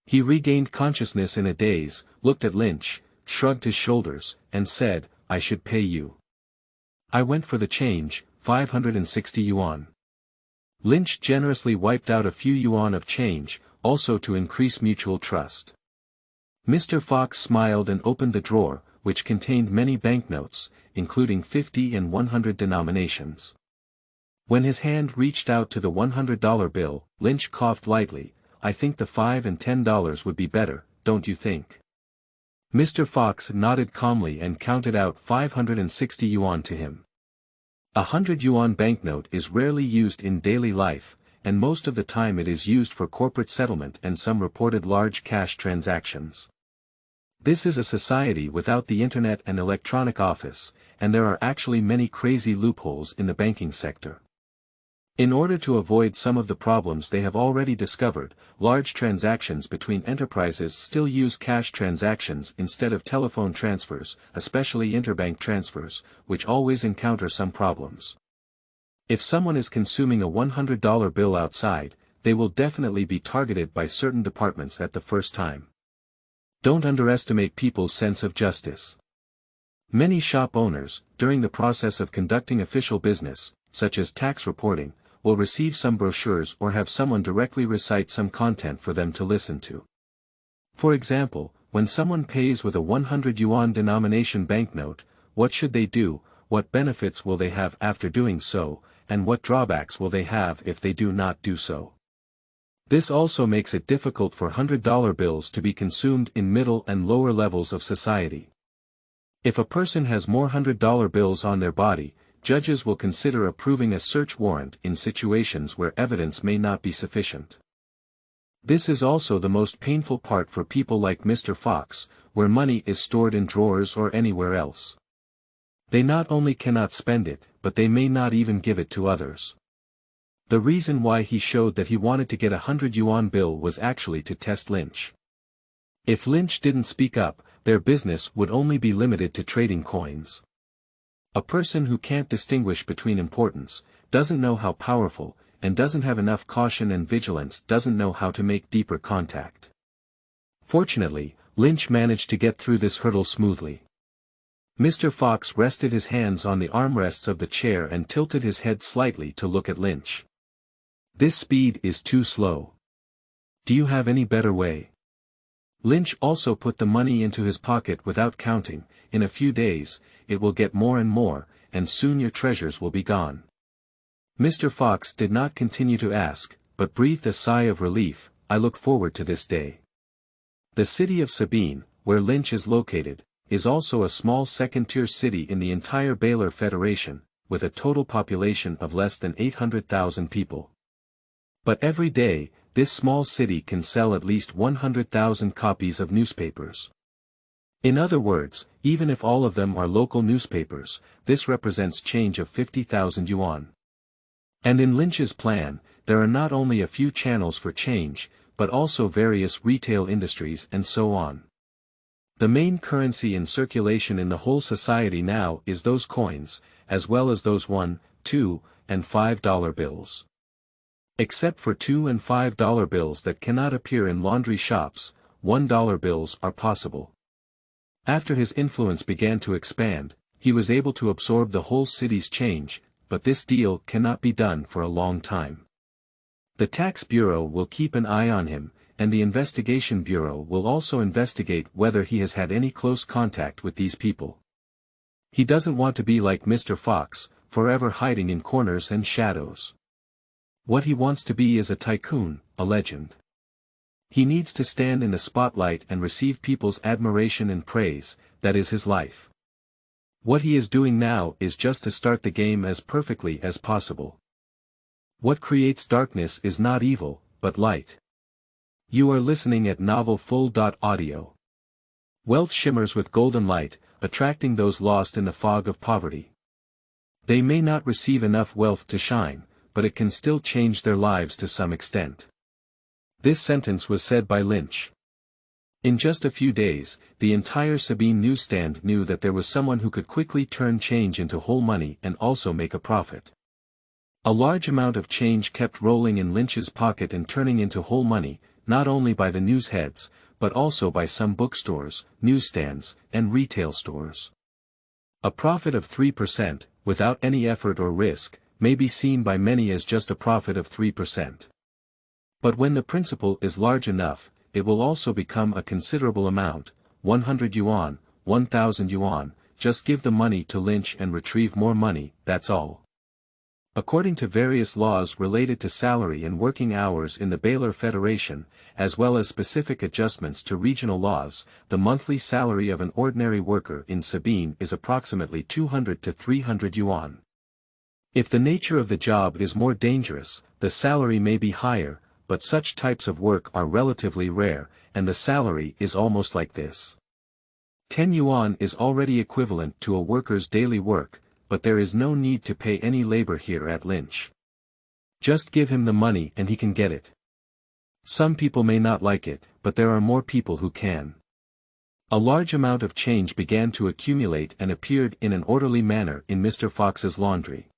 He regained consciousness in a daze, looked at Lynch, shrugged his shoulders, and said, "I should pay you." I went for the change, 560 yuan. Lynch generously wiped out a few yuan of change, also to increase mutual trust. Mr. Fox smiled and opened the drawer, which contained many banknotes, including 50 and 100 denominations. When his hand reached out to the $100 bill, Lynch coughed lightly. "I think the $5 and $10 would be better, don't you think?" Mr. Fox nodded calmly and counted out 560 yuan to him. A 100 yuan banknote is rarely used in daily life, and most of the time it is used for corporate settlement and some reported large cash transactions. This is a society without the internet and electronic office, and there are actually many crazy loopholes in the banking sector. In order to avoid some of the problems they have already discovered, large transactions between enterprises still use cash transactions instead of telephone transfers, especially interbank transfers, which always encounter some problems. If someone is consuming a $100 bill outside, they will definitely be targeted by certain departments at the first time. Don't underestimate people's sense of justice. Many shop owners, during the process of conducting official business, such as tax reporting, will receive some brochures or have someone directly recite some content for them to listen to. For example, when someone pays with a 100 yuan denomination banknote, what should they do, what benefits will they have after doing so, and what drawbacks will they have if they do not do so. This also makes it difficult for $100 bills to be consumed in middle and lower levels of society. If a person has more $100 bills on their body, judges will consider approving a search warrant in situations where evidence may not be sufficient. This is also the most painful part for people like Mr. Fox, where money is stored in drawers or anywhere else. They not only cannot spend it, but they may not even give it to others. The reason why he showed that he wanted to get a 100 yuan bill was actually to test Lynch. If Lynch didn't speak up, their business would only be limited to trading coins. A person who can't distinguish between importance, doesn't know how powerful, and doesn't have enough caution and vigilance doesn't know how to make deeper contact. Fortunately, Lynch managed to get through this hurdle smoothly. Mr. Fox rested his hands on the armrests of the chair and tilted his head slightly to look at Lynch. This speed is too slow. Do you have any better way? Lynch also put the money into his pocket without counting. In a few days, it will get more and more, and soon your treasures will be gone. Mr. Fox did not continue to ask, but breathed a sigh of relief. I look forward to this day. The city of Sabine, where Lynch is located, is also a small second-tier city in the entire Baylor Federation, with a total population of less than 800,000 people. But every day, this small city can sell at least 100,000 copies of newspapers. In other words, even if all of them are local newspapers, this represents change of 50,000 yuan. And in Lynch's plan, there are not only a few channels for change, but also various retail industries and so on. The main currency in circulation in the whole society now is those coins, as well as those $1, $2, and $5 bills. Except for $2 and $5 bills that cannot appear in laundry shops, $1 bills are possible. After his influence began to expand, he was able to absorb the whole city's change, but this deal cannot be done for a long time. The Tax Bureau will keep an eye on him, and the Investigation Bureau will also investigate whether he has had any close contact with these people. He doesn't want to be like Mr. Fox, forever hiding in corners and shadows. What he wants to be is a tycoon, a legend. He needs to stand in the spotlight and receive people's admiration and praise. That is his life. What he is doing now is just to start the game as perfectly as possible. What creates darkness is not evil, but light. You are listening at novelfull.audio. Wealth shimmers with golden light, attracting those lost in the fog of poverty. They may not receive enough wealth to shine, but it can still change their lives to some extent. This sentence was said by Lynch. In just a few days, the entire Sabine newsstand knew that there was someone who could quickly turn change into whole money and also make a profit. A large amount of change kept rolling in Lynch's pocket and turning into whole money, not only by the news heads, but also by some bookstores, newsstands, and retail stores. A profit of 3%, without any effort or risk, may be seen by many as just a profit of 3%. But when the principal is large enough, it will also become a considerable amount, 100 yuan, 1,000 yuan, just give the money to Lynch and retrieve more money, that's all. According to various laws related to salary and working hours in the Baylor Federation, as well as specific adjustments to regional laws, the monthly salary of an ordinary worker in Sabine is approximately 200 to 300 yuan. If the nature of the job is more dangerous, the salary may be higher, but such types of work are relatively rare, and the salary is almost like this. 10 yuan is already equivalent to a worker's daily work, but there is no need to pay any labor here at Lynch. Just give him the money and he can get it. Some people may not like it, but there are more people who can. A large amount of change began to accumulate and appeared in an orderly manner in Mr. Fox's laundry.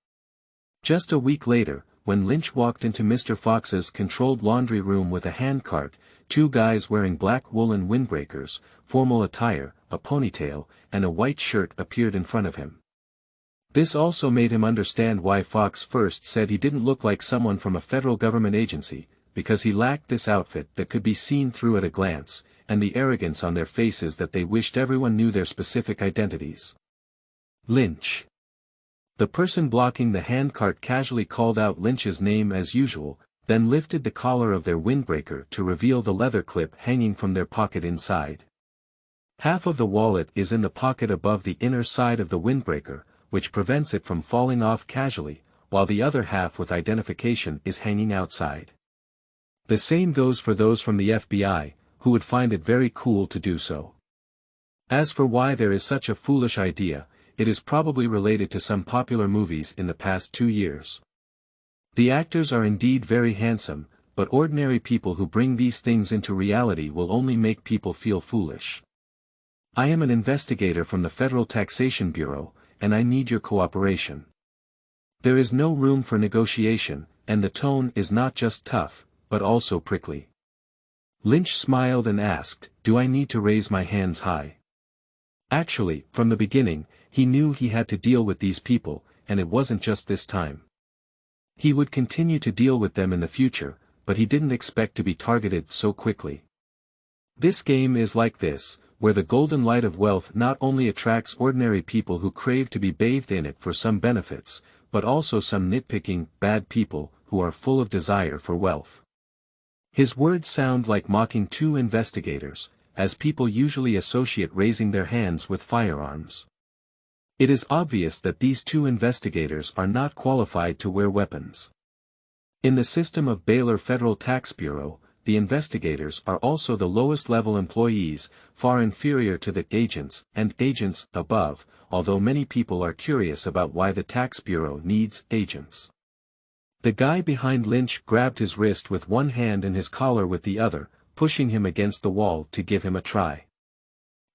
Just a week later, when Lynch walked into Mr. Fox's controlled laundry room with a handcart, two guys wearing black woolen windbreakers, formal attire, a ponytail, and a white shirt appeared in front of him. This also made him understand why Fox first said he didn't look like someone from a federal government agency, because he lacked this outfit that could be seen through at a glance, and the arrogance on their faces that they wished everyone knew their specific identities. Lynch. The person blocking the handcart casually called out Lynch's name as usual, then lifted the collar of their windbreaker to reveal the leather clip hanging from their pocket inside. Half of the wallet is in the pocket above the inner side of the windbreaker, which prevents it from falling off casually, while the other half with identification is hanging outside. The same goes for those from the FBI, who would find it very cool to do so. As for why there is such a foolish idea, it is probably related to some popular movies in the past 2 years. The actors are indeed very handsome, but ordinary people who bring these things into reality will only make people feel foolish. I am an investigator from the Federal Taxation Bureau, and I need your cooperation. There is no room for negotiation, and the tone is not just tough, but also prickly. Lynch smiled and asked, "Do I need to raise my hands high?" Actually, from the beginning, he knew he had to deal with these people, and it wasn't just this time. He would continue to deal with them in the future, but he didn't expect to be targeted so quickly. This game is like this, where the golden light of wealth not only attracts ordinary people who crave to be bathed in it for some benefits, but also some nitpicking, bad people, who are full of desire for wealth. His words sound like mocking two investigators, as people usually associate raising their hands with firearms. It is obvious that these two investigators are not qualified to wear weapons. In the system of Baylor Federal Tax Bureau, the investigators are also the lowest level employees, far inferior to the agents and agents above, although many people are curious about why the tax bureau needs agents. The guy behind Lynch grabbed his wrist with one hand and his collar with the other, pushing him against the wall to give him a try.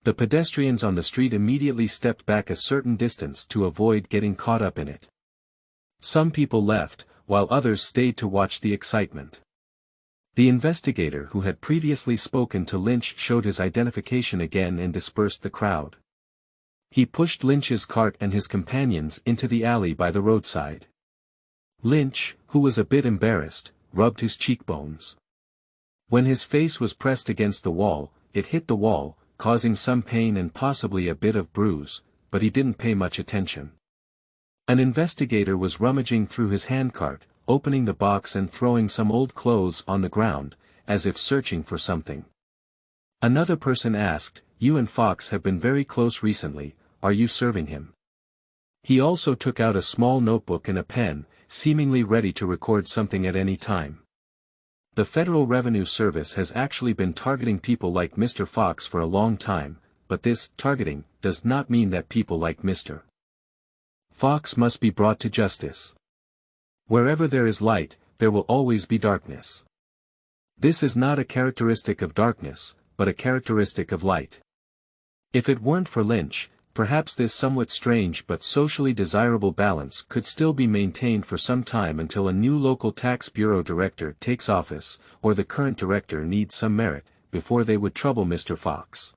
The pedestrians on the street immediately stepped back a certain distance to avoid getting caught up in it. Some people left, while others stayed to watch the excitement. The investigator who had previously spoken to Lynch showed his identification again and dispersed the crowd. He pushed Lynch's cart and his companions into the alley by the roadside. Lynch, who was a bit embarrassed, rubbed his cheekbones. When his face was pressed against the wall, it hit the wall, causing some pain and possibly a bit of bruise, but he didn't pay much attention. An investigator was rummaging through his handcart, opening the box and throwing some old clothes on the ground, as if searching for something. Another person asked, "You and Fox have been very close recently, are you serving him?" He also took out a small notebook and a pen, seemingly ready to record something at any time. The Federal Revenue Service has actually been targeting people like Mr. Fox for a long time, but this targeting does not mean that people like Mr. Fox must be brought to justice. Wherever there is light, there will always be darkness. This is not a characteristic of darkness, but a characteristic of light. If it weren't for Lynch, perhaps this somewhat strange but socially desirable balance could still be maintained for some time until a new local tax bureau director takes office, or the current director needs some merit, before they would trouble Mr. Fox.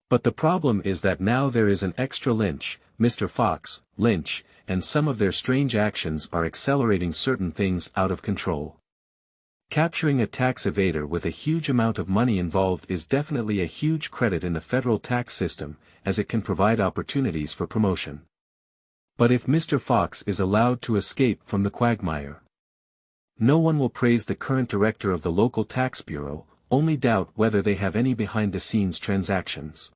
But the problem is that now there is an extra Lynch, Mr. Fox, Lynch, and some of their strange actions are accelerating certain things out of control. Capturing a tax evader with a huge amount of money involved is definitely a huge credit in the federal tax system, as it can provide opportunities for promotion. But if Mr. Fox is allowed to escape from the quagmire, no one will praise the current director of the local tax bureau, only doubt whether they have any behind-the-scenes transactions.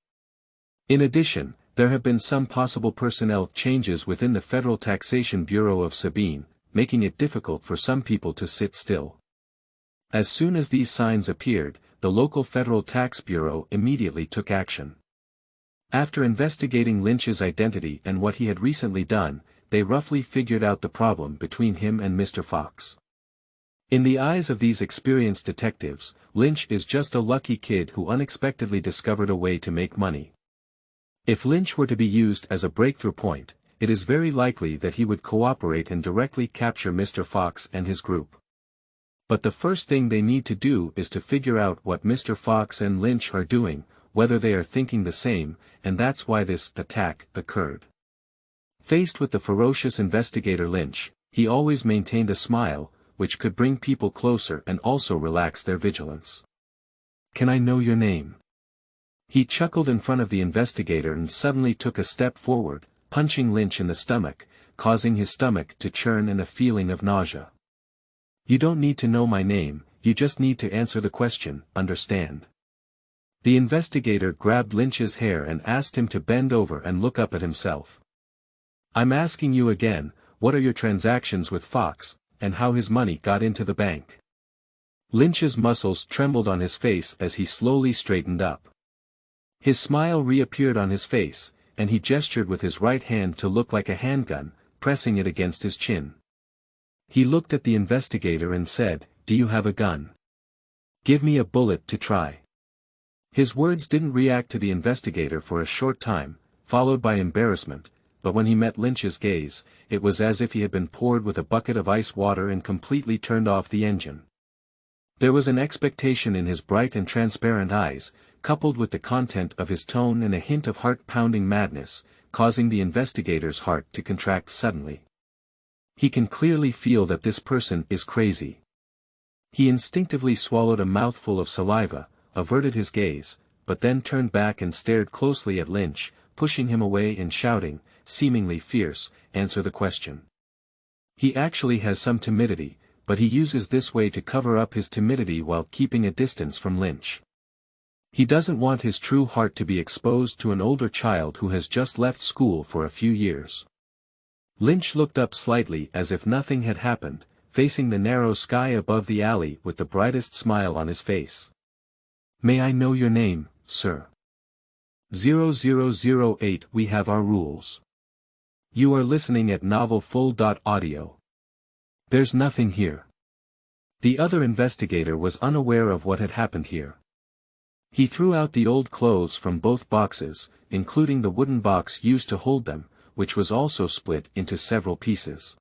In addition, there have been some possible personnel changes within the Federal Taxation Bureau of Sabine, making it difficult for some people to sit still. As soon as these signs appeared, the local Federal Tax Bureau immediately took action. After investigating Lynch's identity and what he had recently done, they roughly figured out the problem between him and Mr. Fox. In the eyes of these experienced detectives, Lynch is just a lucky kid who unexpectedly discovered a way to make money. If Lynch were to be used as a breakthrough point, it is very likely that he would cooperate and directly capture Mr. Fox and his group. But the first thing they need to do is to figure out what Mr. Fox and Lynch are doing, whether they are thinking the same, and that's why this attack occurred. Faced with the ferocious investigator Lynch, he always maintained a smile, which could bring people closer and also relax their vigilance. "Can I know your name?" He chuckled in front of the investigator and suddenly took a step forward, punching Lynch in the stomach, causing his stomach to churn and a feeling of nausea. "You don't need to know my name, you just need to answer the question, understand?" The investigator grabbed Lynch's hair and asked him to bend over and look up at himself. "I'm asking you again, what are your transactions with Fox, and how his money got into the bank?" Lynch's muscles trembled on his face as he slowly straightened up. His smile reappeared on his face, and he gestured with his right hand to look like a handgun, pressing it against his chin. He looked at the investigator and said, "Do you have a gun? Give me a bullet to try." His words didn't react to the investigator for a short time, followed by embarrassment, but when he met Lynch's gaze, it was as if he had been poured with a bucket of ice water and completely turned off the engine. There was an expectation in his bright and transparent eyes, coupled with the content of his tone and a hint of heart-pounding madness, causing the investigator's heart to contract suddenly. He can clearly feel that this person is crazy. He instinctively swallowed a mouthful of saliva, averted his gaze, but then turned back and stared closely at Lynch, pushing him away and shouting, seemingly fierce, "Answer the question." He actually has some timidity, but he uses this way to cover up his timidity while keeping a distance from Lynch. He doesn't want his true heart to be exposed to an older child who has just left school for a few years. Lynch looked up slightly as if nothing had happened, facing the narrow sky above the alley with the brightest smile on his face. "May I know your name, sir?" 0008. We have our rules. You are listening at novelfull.audio. There's nothing here. The other investigator was unaware of what had happened here. He threw out the old clothes from both boxes, including the wooden box used to hold them, which was also split into several pieces.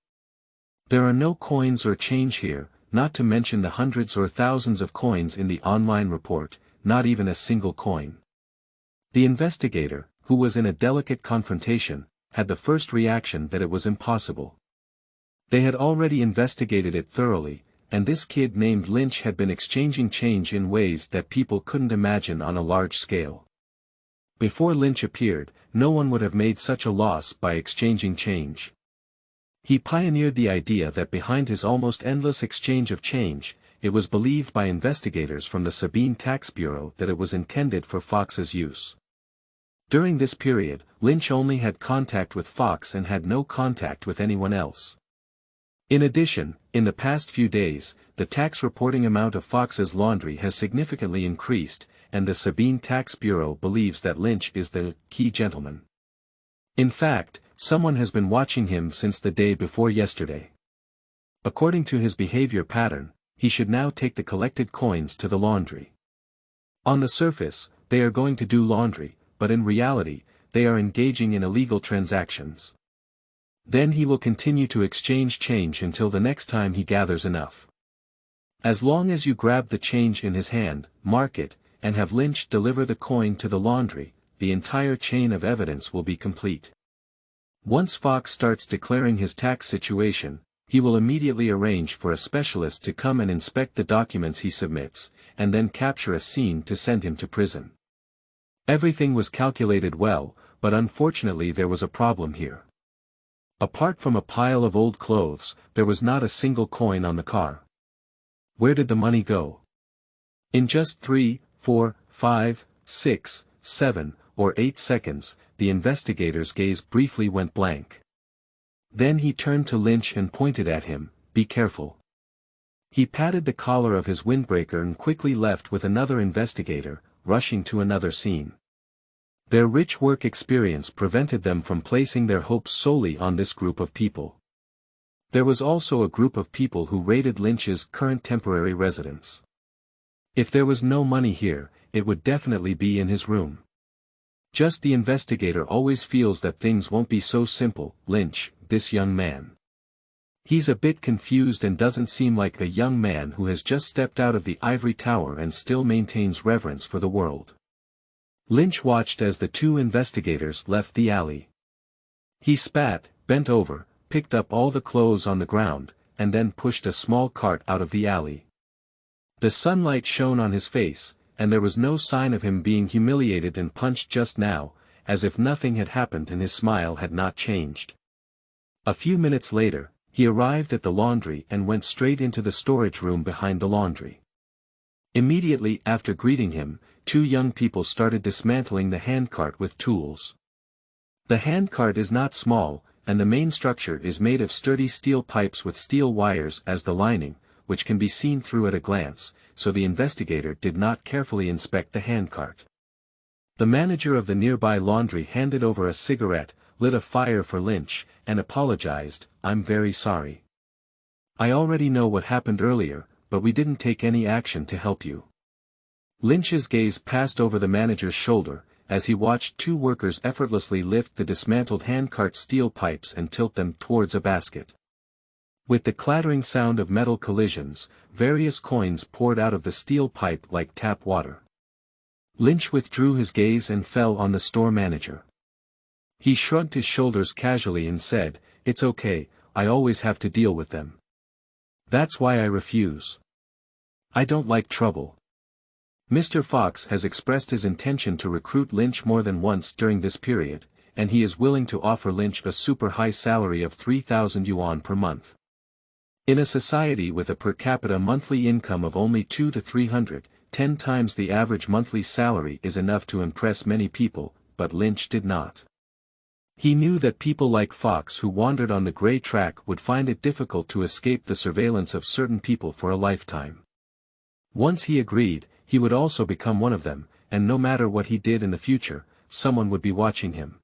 There are no coins or change here, not to mention the hundreds or thousands of coins in the online report, not even a single coin. The investigator, who was in a delicate confrontation, had the first reaction that it was impossible. They had already investigated it thoroughly, and this kid named Lynch had been exchanging change in ways that people couldn't imagine on a large scale. Before Lynch appeared, no one would have made such a loss by exchanging change. He pioneered the idea that behind his almost endless exchange of change, it was believed by investigators from the Sabine Tax Bureau that it was intended for Fox's use. During this period, Lynch only had contact with Fox and had no contact with anyone else. In addition, in the past few days, the tax reporting amount of Fox's laundry has significantly increased, and the Sabine Tax Bureau believes that Lynch is the key gentleman. In fact, someone has been watching him since the day before yesterday. According to his behavior pattern, he should now take the collected coins to the laundry. On the surface, they are going to do laundry, but in reality, they are engaging in illegal transactions. Then he will continue to exchange change until the next time he gathers enough. As long as you grab the change in his hand, mark it, and have Lynch deliver the coin to the laundry, the entire chain of evidence will be complete. Once Fox starts declaring his tax situation, he will immediately arrange for a specialist to come and inspect the documents he submits, and then capture a scene to send him to prison. Everything was calculated well, but unfortunately there was a problem here. Apart from a pile of old clothes, there was not a single coin on the car. Where did the money go? In just 3, 4, 5, 6, 7, or 8 seconds, the investigator's gaze briefly went blank. Then he turned to Lynch and pointed at him, "Be careful." He patted the collar of his windbreaker and quickly left with another investigator, rushing to another scene. Their rich work experience prevented them from placing their hopes solely on this group of people. There was also a group of people who raided Lynch's current temporary residence. If there was no money here, it would definitely be in his room. Just the investigator always feels that things won't be so simple. Lynch, this young man. He's a bit confused and doesn't seem like a young man who has just stepped out of the ivory tower and still maintains reverence for the world. Lynch watched as the two investigators left the alley. He spat, bent over, picked up all the clothes on the ground, and then pushed a small cart out of the alley. The sunlight shone on his face, and there was no sign of him being humiliated and punched just now, as if nothing had happened and his smile had not changed. A few minutes later, he arrived at the laundry and went straight into the storage room behind the laundry. Immediately after greeting him, two young people started dismantling the handcart with tools. The handcart is not small, and the main structure is made of sturdy steel pipes with steel wires as the lining, which can be seen through at a glance, so the investigator did not carefully inspect the handcart. The manager of the nearby laundry handed over a cigarette, lit a fire for Lynch, and apologized, "I'm very sorry. I already know what happened earlier, but we didn't take any action to help you. Lynch's gaze passed over the manager's shoulder, as he watched two workers effortlessly lift the dismantled handcart steel pipes and tilt them towards a basket. With the clattering sound of metal collisions, various coins poured out of the steel pipe like tap water. Lynch withdrew his gaze and fell on the store manager. He shrugged his shoulders casually and said, "It's okay, I always have to deal with them. That's why I refuse. I don't like trouble." Mr. Fox has expressed his intention to recruit Lynch more than once during this period, and he is willing to offer Lynch a super high salary of 3,000 yuan per month. In a society with a per capita monthly income of only 2 to 300, 10 times the average monthly salary is enough to impress many people, but Lynch did not. He knew that people like Fox who wandered on the gray track would find it difficult to escape the surveillance of certain people for a lifetime. Once he agreed, he would also become one of them, and no matter what he did in the future, someone would be watching him.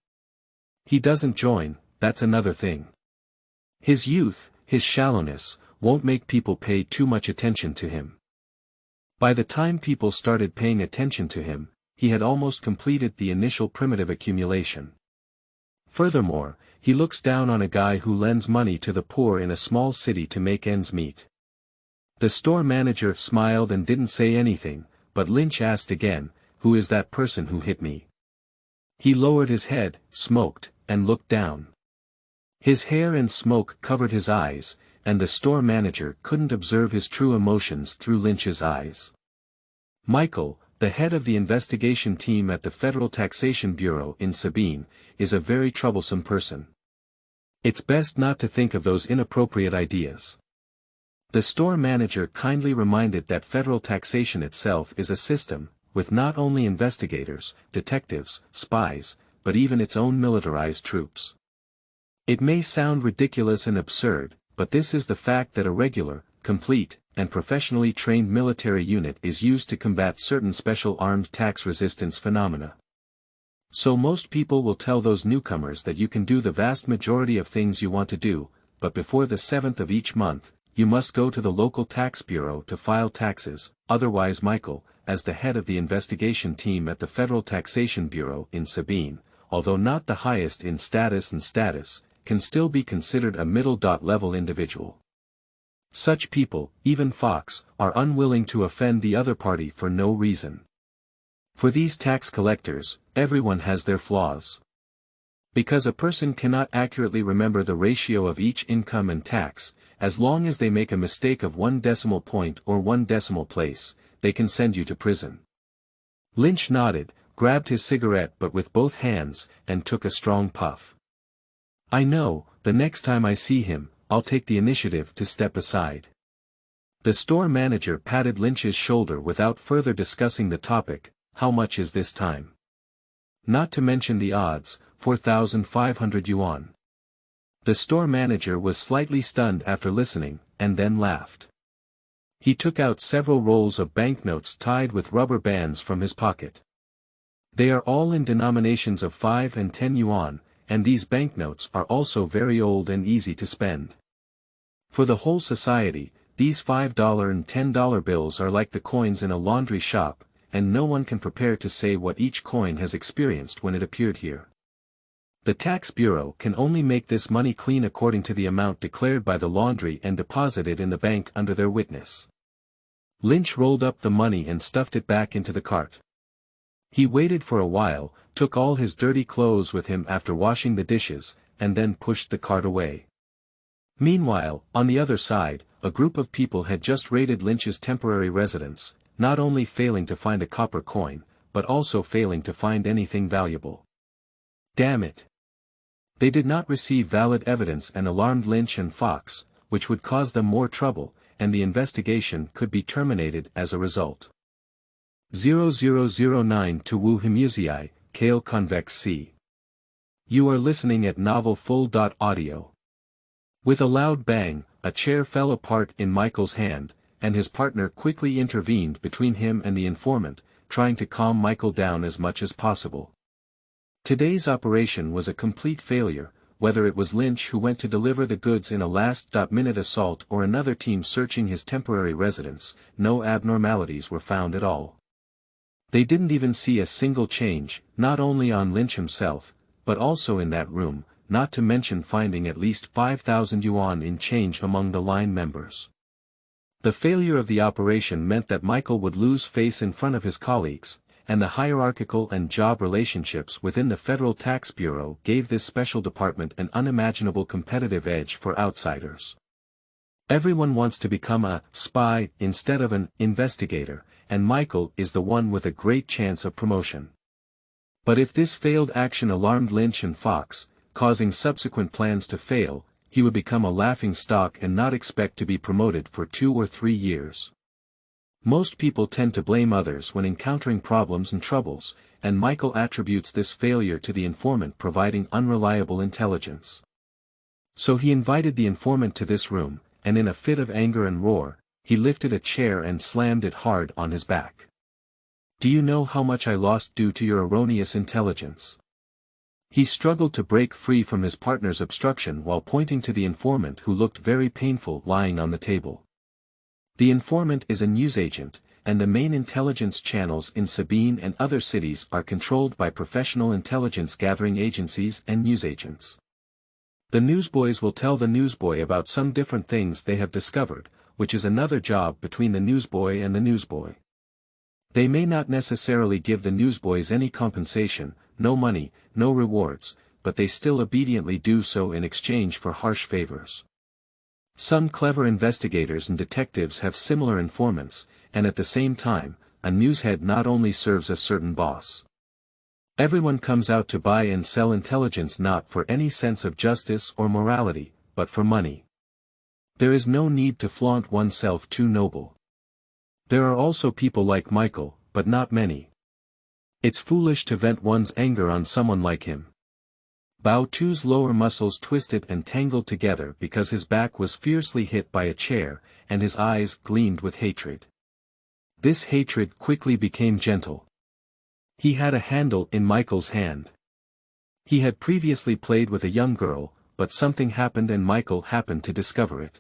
He doesn't join, that's another thing. His youth, his shallowness, won't make people pay too much attention to him. By the time people started paying attention to him, he had almost completed the initial primitive accumulation. Furthermore, he looks down on a guy who lends money to the poor in a small city to make ends meet. The store manager smiled and didn't say anything, but Lynch asked again, "Who is that person who hit me?" He lowered his head, smoked, and looked down. His hair and smoke covered his eyes, and the store manager couldn't observe his true emotions through Lynch's eyes. Michael, the head of the investigation team at the Federal Taxation Bureau in Sabine, is a very troublesome person. It's best not to think of those inappropriate ideas. The store manager kindly reminded that federal taxation itself is a system, with not only investigators, detectives, spies, but even its own militarized troops. It may sound ridiculous and absurd, but this is the fact that a regular, complete, and professionally trained military unit is used to combat certain special armed tax resistance phenomena. So most people will tell those newcomers that you can do the vast majority of things you want to do, but before the 7th of each month, you must go to the local tax bureau to file taxes, otherwise Michael, as the head of the investigation team at the Federal Taxation Bureau in Sabine, although not the highest in status, can still be considered a middle-level individual. Such people, even Fox, are unwilling to offend the other party for no reason. For these tax collectors, everyone has their flaws. Because a person cannot accurately remember the ratio of each income and tax, as long as they make a mistake of 1 decimal point or 1 decimal place, they can send you to prison. Lynch nodded, grabbed his cigarette but with both hands, and took a strong puff. "I know, the next time I see him, I'll take the initiative to step aside." The store manager patted Lynch's shoulder without further discussing the topic. "How much is this time?" "Not to mention the odds, 4,500 yuan. The store manager was slightly stunned after listening, and then laughed. He took out several rolls of banknotes tied with rubber bands from his pocket. They are all in denominations of 5 and 10 yuan, and these banknotes are also very old and easy to spend. For the whole society, these $5 and $10 bills are like the coins in a laundry shop, and no one can prepare to say what each coin has experienced when it appeared here. The tax bureau can only make this money clean according to the amount declared by the laundry and deposited in the bank under their witness." Lynch rolled up the money and stuffed it back into the cart. He waited for a while, took all his dirty clothes with him after washing the dishes, and then pushed the cart away. Meanwhile, on the other side, a group of people had just raided Lynch's temporary residence, not only failing to find a copper coin, but also failing to find anything valuable. Damn it! They did not receive valid evidence and alarmed Lynch and Fox, which would cause them more trouble, and the investigation could be terminated as a result. 0009 to Wu Hemusei, Kale Convex C. You are listening at Novel Full.audio. With a loud bang, a chair fell apart in Michael's hand, and his partner quickly intervened between him and the informant, trying to calm Michael down as much as possible. Today's operation was a complete failure, whether it was Lynch who went to deliver the goods in a last-minute assault or another team searching his temporary residence, no abnormalities were found at all. They didn't even see a single change, not only on Lynch himself, but also in that room, not to mention finding at least 5,000 yuan in change among the line members. The failure of the operation meant that Michael would lose face in front of his colleagues, and the hierarchical and job relationships within the Federal Tax Bureau gave this special department an unimaginable competitive edge for outsiders. Everyone wants to become a spy instead of an investigator, and Michael is the one with a great chance of promotion. But if this failed action alarmed Lynch and Fox, causing subsequent plans to fail, he would become a laughingstock and not expect to be promoted for 2 or 3 years. Most people tend to blame others when encountering problems and troubles, and Michael attributes this failure to the informant providing unreliable intelligence. So he invited the informant to this room, and in a fit of anger and roar, he lifted a chair and slammed it hard on his back. "Do you know how much I lost due to your erroneous intelligence?" He struggled to break free from his partner's obstruction while pointing to the informant who looked very painful lying on the table. The informant is a newsagent, and the main intelligence channels in Sabine and other cities are controlled by professional intelligence gathering agencies and newsagents. The newsboys will tell the newsboy about some different things they have discovered, which is another job between the newsboy and the newsboy. They may not necessarily give the newsboys any compensation, no money, no rewards, but they still obediently do so in exchange for harsh favors. Some clever investigators and detectives have similar informants, and at the same time, a newshead not only serves a certain boss. Everyone comes out to buy and sell intelligence not for any sense of justice or morality, but for money. There is no need to flaunt oneself too noble. There are also people like Michael, but not many. It's foolish to vent one's anger on someone like him. Bao Tu's lower muscles twisted and tangled together because his back was fiercely hit by a chair, and his eyes gleamed with hatred. This hatred quickly became gentle. He had a handle in Michael's hand. He had previously played with a young girl, but something happened and Michael happened to discover it.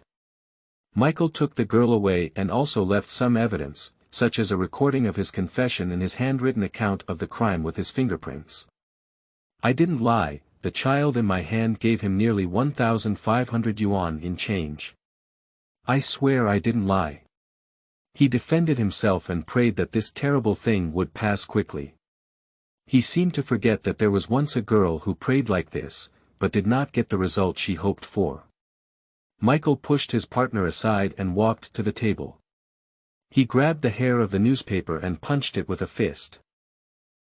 Michael took the girl away and also left some evidence, such as a recording of his confession and his handwritten account of the crime with his fingerprints. "I didn't lie, the child in my hand gave him nearly 1,500 yuan in change. I swear I didn't lie." He defended himself and prayed that this terrible thing would pass quickly. He seemed to forget that there was once a girl who prayed like this, but did not get the result she hoped for. Michael pushed his partner aside and walked to the table. He grabbed the hair of the newspaper and punched it with a fist.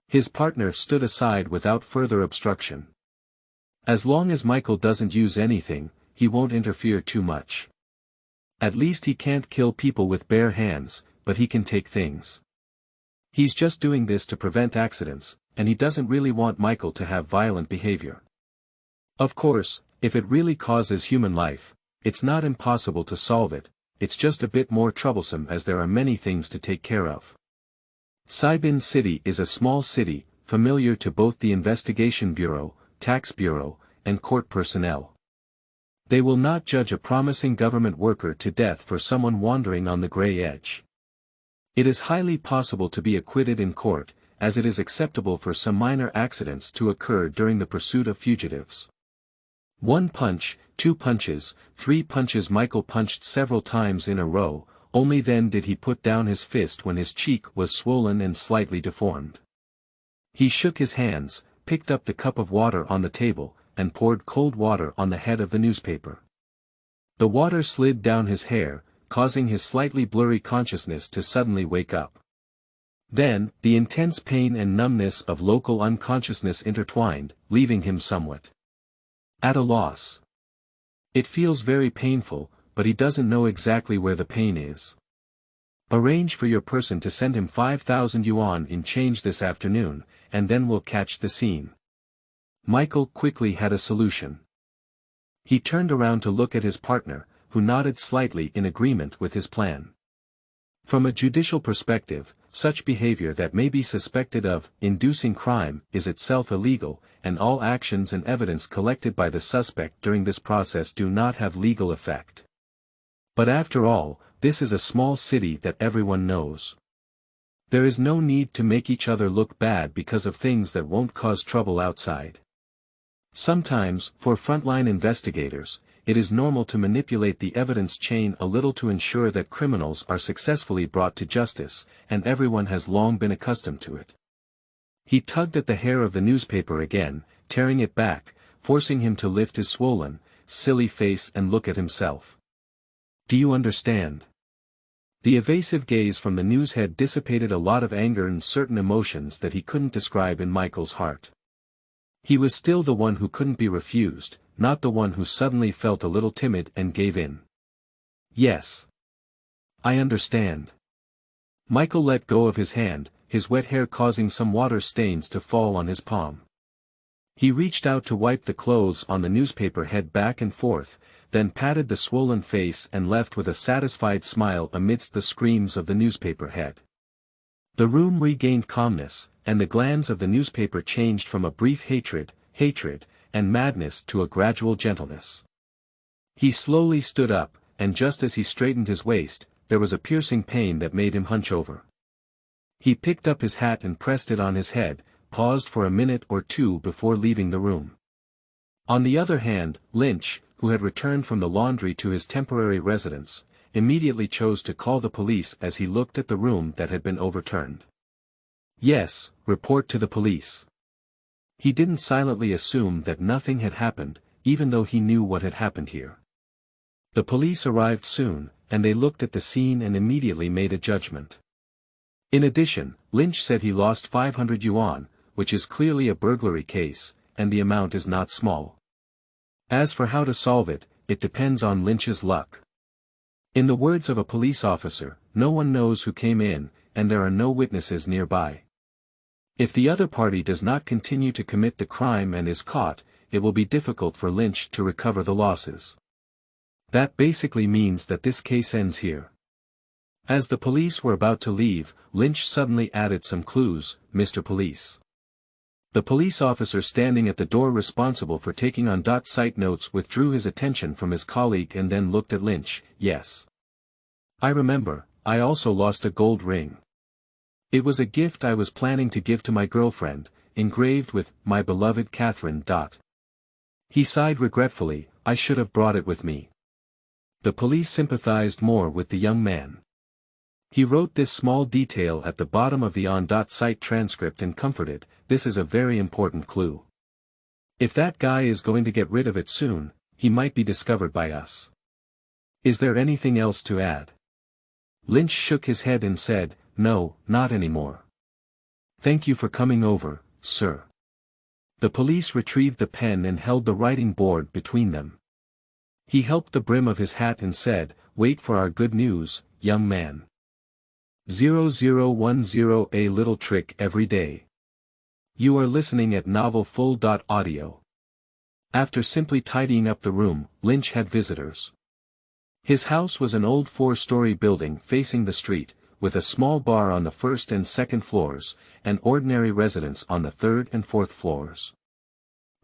His partner stood aside without further obstruction. As long as Michael doesn't use anything, he won't interfere too much. At least he can't kill people with bare hands, but he can take things. He's just doing this to prevent accidents, and he doesn't really want Michael to have violent behavior. Of course, if it really causes human life, it's not impossible to solve it, it's just a bit more troublesome as there are many things to take care of. Sabine City is a small city, familiar to both the Investigation Bureau, Tax Bureau, and court personnel. They will not judge a promising government worker to death for someone wandering on the gray edge. It is highly possible to be acquitted in court, as it is acceptable for some minor accidents to occur during the pursuit of fugitives. 1 punch, 2 punches, 3 punches. Michael punched several times in a row, only then did he put down his fist when his cheek was swollen and slightly deformed. He shook his hands, picked up the cup of water on the table, and poured cold water on the head of the newspaper. The water slid down his hair, causing his slightly blurry consciousness to suddenly wake up. Then, the intense pain and numbness of local unconsciousness intertwined, leaving him somewhat at a loss. It feels very painful, but he doesn't know exactly where the pain is. Arrange for your person to send him 5,000 yuan in change this afternoon, and then we'll catch the scene. Michael quickly had a solution. He turned around to look at his partner, who nodded slightly in agreement with his plan. From a judicial perspective, such behavior that may be suspected of inducing crime is itself illegal, and all actions and evidence collected by the suspect during this process do not have legal effect. But after all, this is a small city that everyone knows. There is no need to make each other look bad because of things that won't cause trouble outside. Sometimes, for frontline investigators, it is normal to manipulate the evidence chain a little to ensure that criminals are successfully brought to justice, and everyone has long been accustomed to it. He tugged at the hair of the newspaper again, tearing it back, forcing him to lift his swollen, silly face and look at himself. Do you understand? The evasive gaze from the newshead dissipated a lot of anger and certain emotions that he couldn't describe in Michael's heart. He was still the one who couldn't be refused, not the one who suddenly felt a little timid and gave in. Yes. I understand. Michael let go of his hand, his wet hair causing some water stains to fall on his palm. He reached out to wipe the clothes on the newspaper head back and forth, then patted the swollen face and left with a satisfied smile amidst the screams of the newspaper head. The room regained calmness, and the glands of the newspaper changed from a brief hatred, and madness to a gradual gentleness. He slowly stood up, and just as he straightened his waist, there was a piercing pain that made him hunch over. He picked up his hat and pressed it on his head, paused for a minute or two before leaving the room. On the other hand, Lynch, who had returned from the laundry to his temporary residence, immediately chose to call the police as he looked at the room that had been overturned. Yes, report to the police. He didn't silently assume that nothing had happened, even though he knew what had happened here. The police arrived soon, and they looked at the scene and immediately made a judgment. In addition, Lynch said he lost 500 yuan, which is clearly a burglary case, and the amount is not small. As for how to solve it, it depends on Lynch's luck. In the words of a police officer, no one knows who came in, and there are no witnesses nearby. If the other party does not continue to commit the crime and is caught, it will be difficult for Lynch to recover the losses. That basically means that this case ends here. As the police were about to leave, Lynch suddenly added some clues, Mr. Police. The police officer standing at the door responsible for taking on site notes withdrew his attention from his colleague and then looked at Lynch. Yes. I remember, I also lost a gold ring. It was a gift I was planning to give to my girlfriend, engraved with, my beloved Catherine. He sighed regretfully, I should have brought it with me. The police sympathized more with the young man. He wrote this small detail at the bottom of the on-site transcript and comforted, this is a very important clue. If that guy is going to get rid of it soon, he might be discovered by us. Is there anything else to add? Lynch shook his head and said, no, not anymore. Thank you for coming over, sir. The police retrieved the pen and held the writing board between them. He helped the brim of his hat and said, wait for our good news, young man. 0010 A little trick every day. You are listening at novelfull.audio. After simply tidying up the room, Lynch had visitors. His house was an old 4-story building facing the street, with a small bar on the first and second floors, and ordinary residents on the third and fourth floors.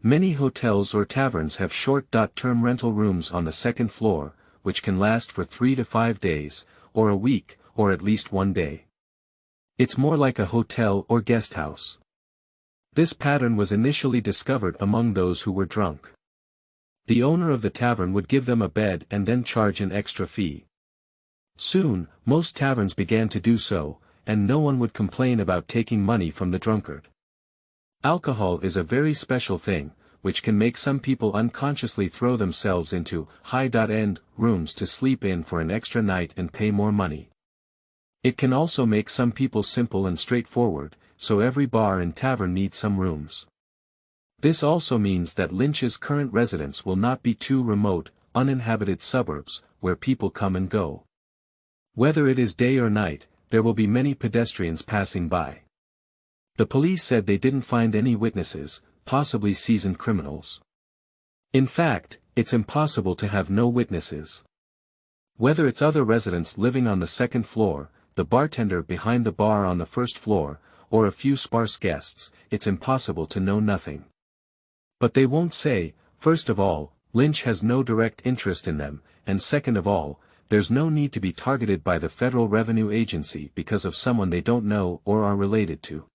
Many hotels or taverns have short-term rental rooms on the second floor, which can last for 3 to 5 days, or a week, or at least 1 day. It's more like a hotel or guest house. This pattern was initially discovered among those who were drunk. The owner of the tavern would give them a bed and then charge an extra fee. Soon, most taverns began to do so, and no one would complain about taking money from the drunkard. Alcohol is a very special thing, which can make some people unconsciously throw themselves into high-end rooms to sleep in for an extra night and pay more money. It can also make some people simple and straightforward, so every bar and tavern needs some rooms. This also means that Lynch's current residence will not be two remote, uninhabited suburbs, where people come and go. Whether it is day or night, there will be many pedestrians passing by. The police said they didn't find any witnesses, possibly seasoned criminals. In fact, it's impossible to have no witnesses. Whether it's other residents living on the second floor, the bartender behind the bar on the first floor, or a few sparse guests, it's impossible to know nothing. But they won't say, first of all, Lynch has no direct interest in them, and second of all, there's no need to be targeted by the Federal Revenue Agency because of someone they don't know or are related to.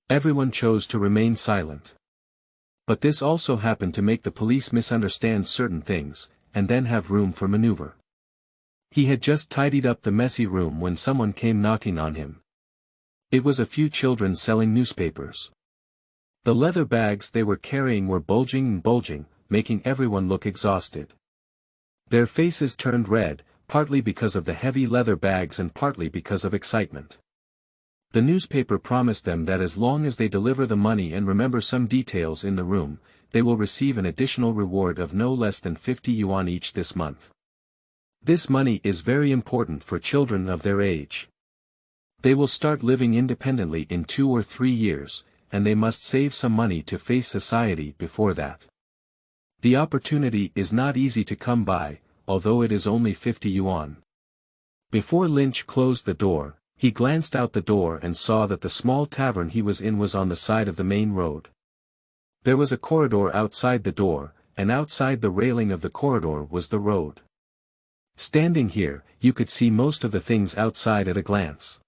Everyone chose to remain silent. But this also happened to make the police misunderstand certain things, and then have room for maneuver. He had just tidied up the messy room when someone came knocking on him. It was a few children selling newspapers. The leather bags they were carrying were bulging and bulging, making everyone look exhausted. Their faces turned red, partly because of the heavy leather bags and partly because of excitement. The newspaper promised them that as long as they deliver the money and remember some details in the room, they will receive an additional reward of no less than 50 yuan each this month. This money is very important for children of their age. They will start living independently in 2 or 3 years, and they must save some money to face society before that. The opportunity is not easy to come by, although it is only 50 yuan. Before Lynch closed the door, he glanced out the door and saw that the small tavern he was in was on the side of the main road. There was a corridor outside the door, and outside the railing of the corridor was the road. Standing here, you could see most of the things outside at a glance.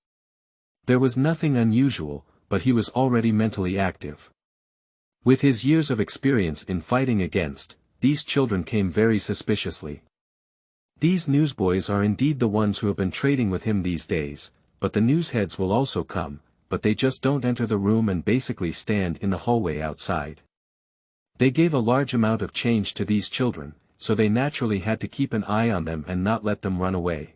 There was nothing unusual, but he was already mentally active. With his years of experience in fighting against, these children came very suspiciously. These newsboys are indeed the ones who have been trading with him these days, but the newsheads will also come, but they just don't enter the room and basically stand in the hallway outside. They gave a large amount of change to these children, so they naturally had to keep an eye on them and not let them run away.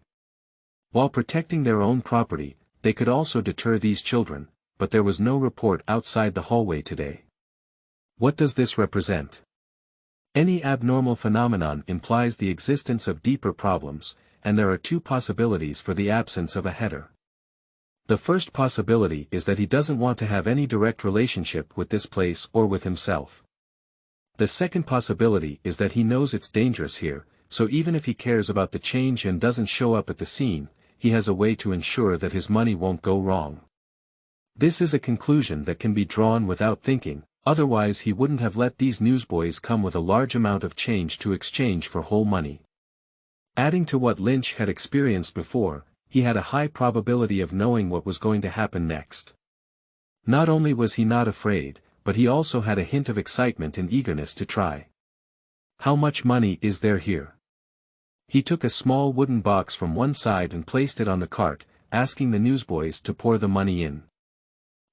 While protecting their own property, they could also deter these children, but there was no report outside the hallway today. What does this represent? Any abnormal phenomenon implies the existence of deeper problems, and there are 2 possibilities for the absence of a header. The first possibility is that he doesn't want to have any direct relationship with this place or with himself. The second possibility is that he knows it's dangerous here, so even if he cares about the change and doesn't show up at the scene, he has a way to ensure that his money won't go wrong. This is a conclusion that can be drawn without thinking, otherwise he wouldn't have let these newsboys come with a large amount of change to exchange for whole money. Adding to what Lynch had experienced before, he had a high probability of knowing what was going to happen next. Not only was he not afraid, but he also had a hint of excitement and eagerness to try. How much money is there here? He took a small wooden box from one side and placed it on the cart, asking the newsboys to pour the money in.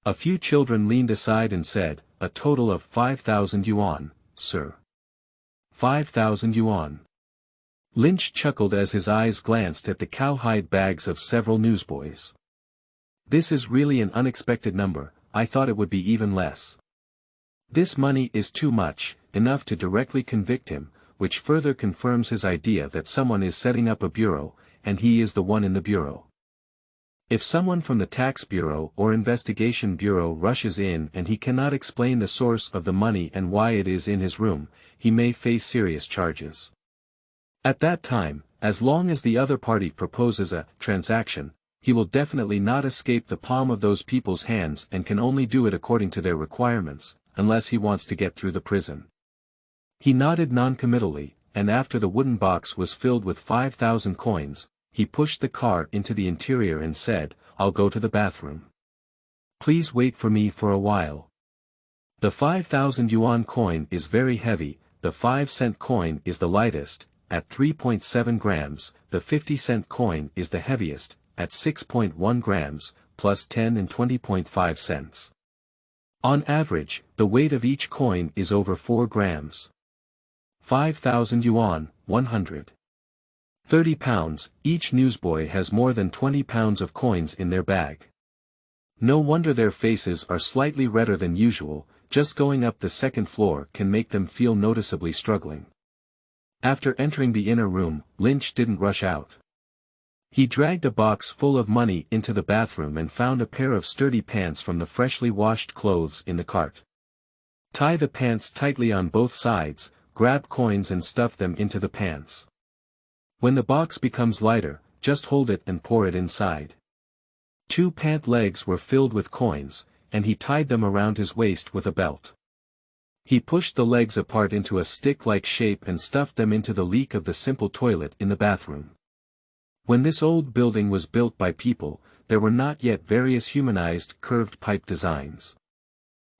A few children leaned aside and said, "A total of 5,000 yuan, sir." 5,000 yuan. Lynch chuckled as his eyes glanced at the cowhide bags of several newsboys. This is really an unexpected number, I thought it would be even less. This money is too much, enough to directly convict him, which further confirms his idea that someone is setting up a bureau, and he is the one in the bureau. If someone from the tax bureau or investigation bureau rushes in and he cannot explain the source of the money and why it is in his room, he may face serious charges. At that time, as long as the other party proposes a transaction, he will definitely not escape the palm of those people's hands and can only do it according to their requirements, unless he wants to get through the prison. He nodded noncommittally, and after the wooden box was filled with 5,000 coins, he pushed the car into the interior and said, "I'll go to the bathroom. Please wait for me for a while." The 5,000 yuan coin is very heavy, the 5-cent coin is the lightest, at 3.7 grams, the 50-cent coin is the heaviest, at 6.1 grams, plus 10 and 20.5 cents. On average, the weight of each coin is over 4 grams. 5,000 yuan, 130 pounds, each newsboy has more than 20 pounds of coins in their bag. No wonder their faces are slightly redder than usual, just going up the second floor can make them feel noticeably struggling. After entering the inner room, Lynch didn't rush out. He dragged a box full of money into the bathroom and found a pair of sturdy pants from the freshly washed clothes in the cart. Tie the pants tightly on both sides, grab coins and stuff them into the pants. When the box becomes lighter, just hold it and pour it inside. 2 pant legs were filled with coins, and he tied them around his waist with a belt. He pushed the legs apart into a stick-like shape and stuffed them into the leak of the simple toilet in the bathroom. When this old building was built by people, there were not yet various humanized curved pipe designs.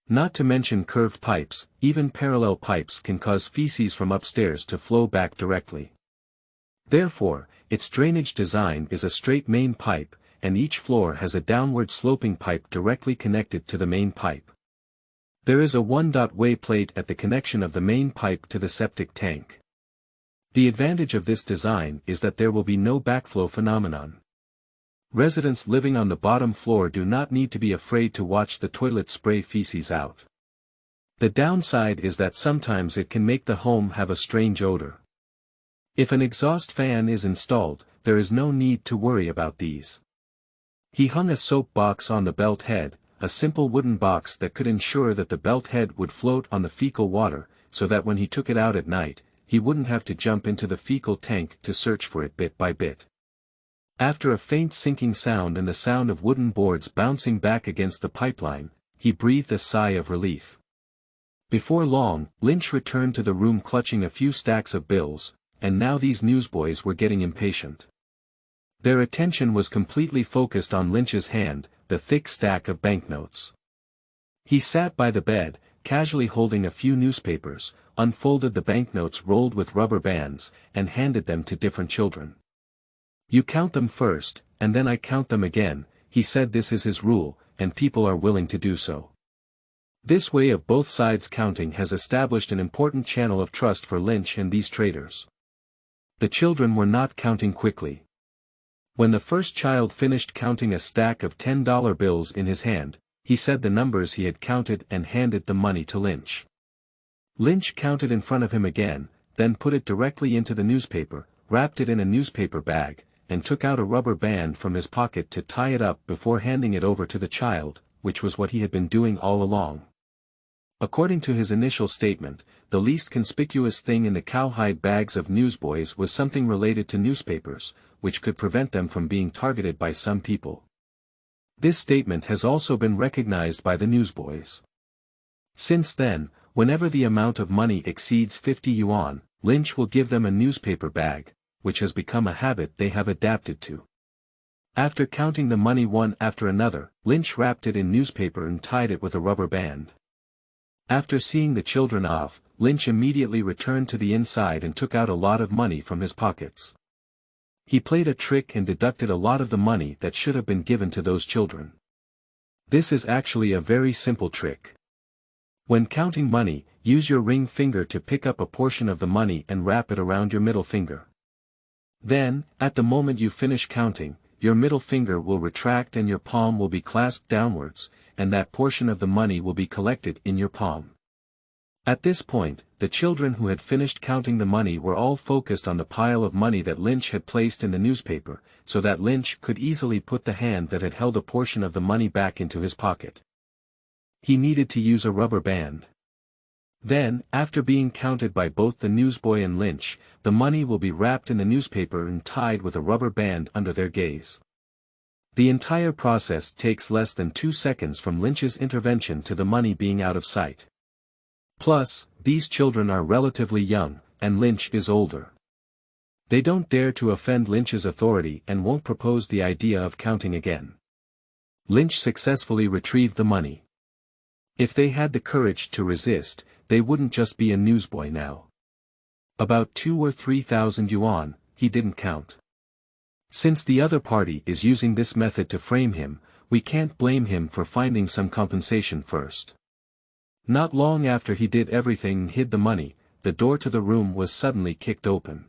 Not to mention curved pipes, even parallel pipes can cause feces from upstairs to flow back directly. Therefore, its drainage design is a straight main pipe, and each floor has a downward sloping pipe directly connected to the main pipe. There is a one-way plate at the connection of the main pipe to the septic tank. The advantage of this design is that there will be no backflow phenomenon. Residents living on the bottom floor do not need to be afraid to watch the toilet spray feces out. The downside is that sometimes it can make the home have a strange odor. If an exhaust fan is installed, there is no need to worry about these. He hung a soap box on the belt head, a simple wooden box that could ensure that the belt head would float on the fecal water, so that when he took it out at night, he wouldn't have to jump into the fecal tank to search for it bit by bit. After a faint sinking sound and the sound of wooden boards bouncing back against the pipeline, he breathed a sigh of relief. Before long, Lynch returned to the room clutching a few stacks of bills, and now these newsboys were getting impatient. Their attention was completely focused on Lynch's hand, the thick stack of banknotes. He sat by the bed, casually holding a few newspapers, unfolded the banknotes rolled with rubber bands, and handed them to different children. "You count them first, and then I count them again," he said. This is his rule, and people are willing to do so. This way of both sides counting has established an important channel of trust for Lynch and these traders. The children were not counting quickly. When the first child finished counting a stack of $10 bills in his hand, he said the numbers he had counted and handed the money to Lynch. Lynch counted in front of him again, then put it directly into the newspaper, wrapped it in a newspaper bag, and took out a rubber band from his pocket to tie it up before handing it over to the child, which was what he had been doing all along. According to his initial statement, the least conspicuous thing in the cowhide bags of newsboys was something related to newspapers, which could prevent them from being targeted by some people. This statement has also been recognized by the newsboys. Since then, whenever the amount of money exceeds 50 yuan, Lynch will give them a newspaper bag, which has become a habit they have adapted to. After counting the money one after another, Lynch wrapped it in newspaper and tied it with a rubber band. After seeing the children off, Lynch immediately returned to the inside and took out a lot of money from his pockets. He played a trick and deducted a lot of the money that should have been given to those children. This is actually a very simple trick. When counting money, use your ring finger to pick up a portion of the money and wrap it around your middle finger. Then, at the moment you finish counting, your middle finger will retract and your palm will be clasped downwards, and that portion of the money will be collected in your palm. At this point, the children who had finished counting the money were all focused on the pile of money that Lynch had placed in the newspaper, so that Lynch could easily put the hand that had held a portion of the money back into his pocket. He needed to use a rubber band. Then, after being counted by both the newsboy and Lynch, the money will be wrapped in the newspaper and tied with a rubber band under their gaze. The entire process takes less than 2 seconds from Lynch's intervention to the money being out of sight. Plus, these children are relatively young, and Lynch is older. They don't dare to offend Lynch's authority and won't propose the idea of counting again. Lynch successfully retrieved the money. If they had the courage to resist, they wouldn't just be a newsboy now. About 2,000 or 3,000 yuan, he didn't count. Since the other party is using this method to frame him, we can't blame him for finding some compensation first. Not long after he did everything and hid the money, the door to the room was suddenly kicked open.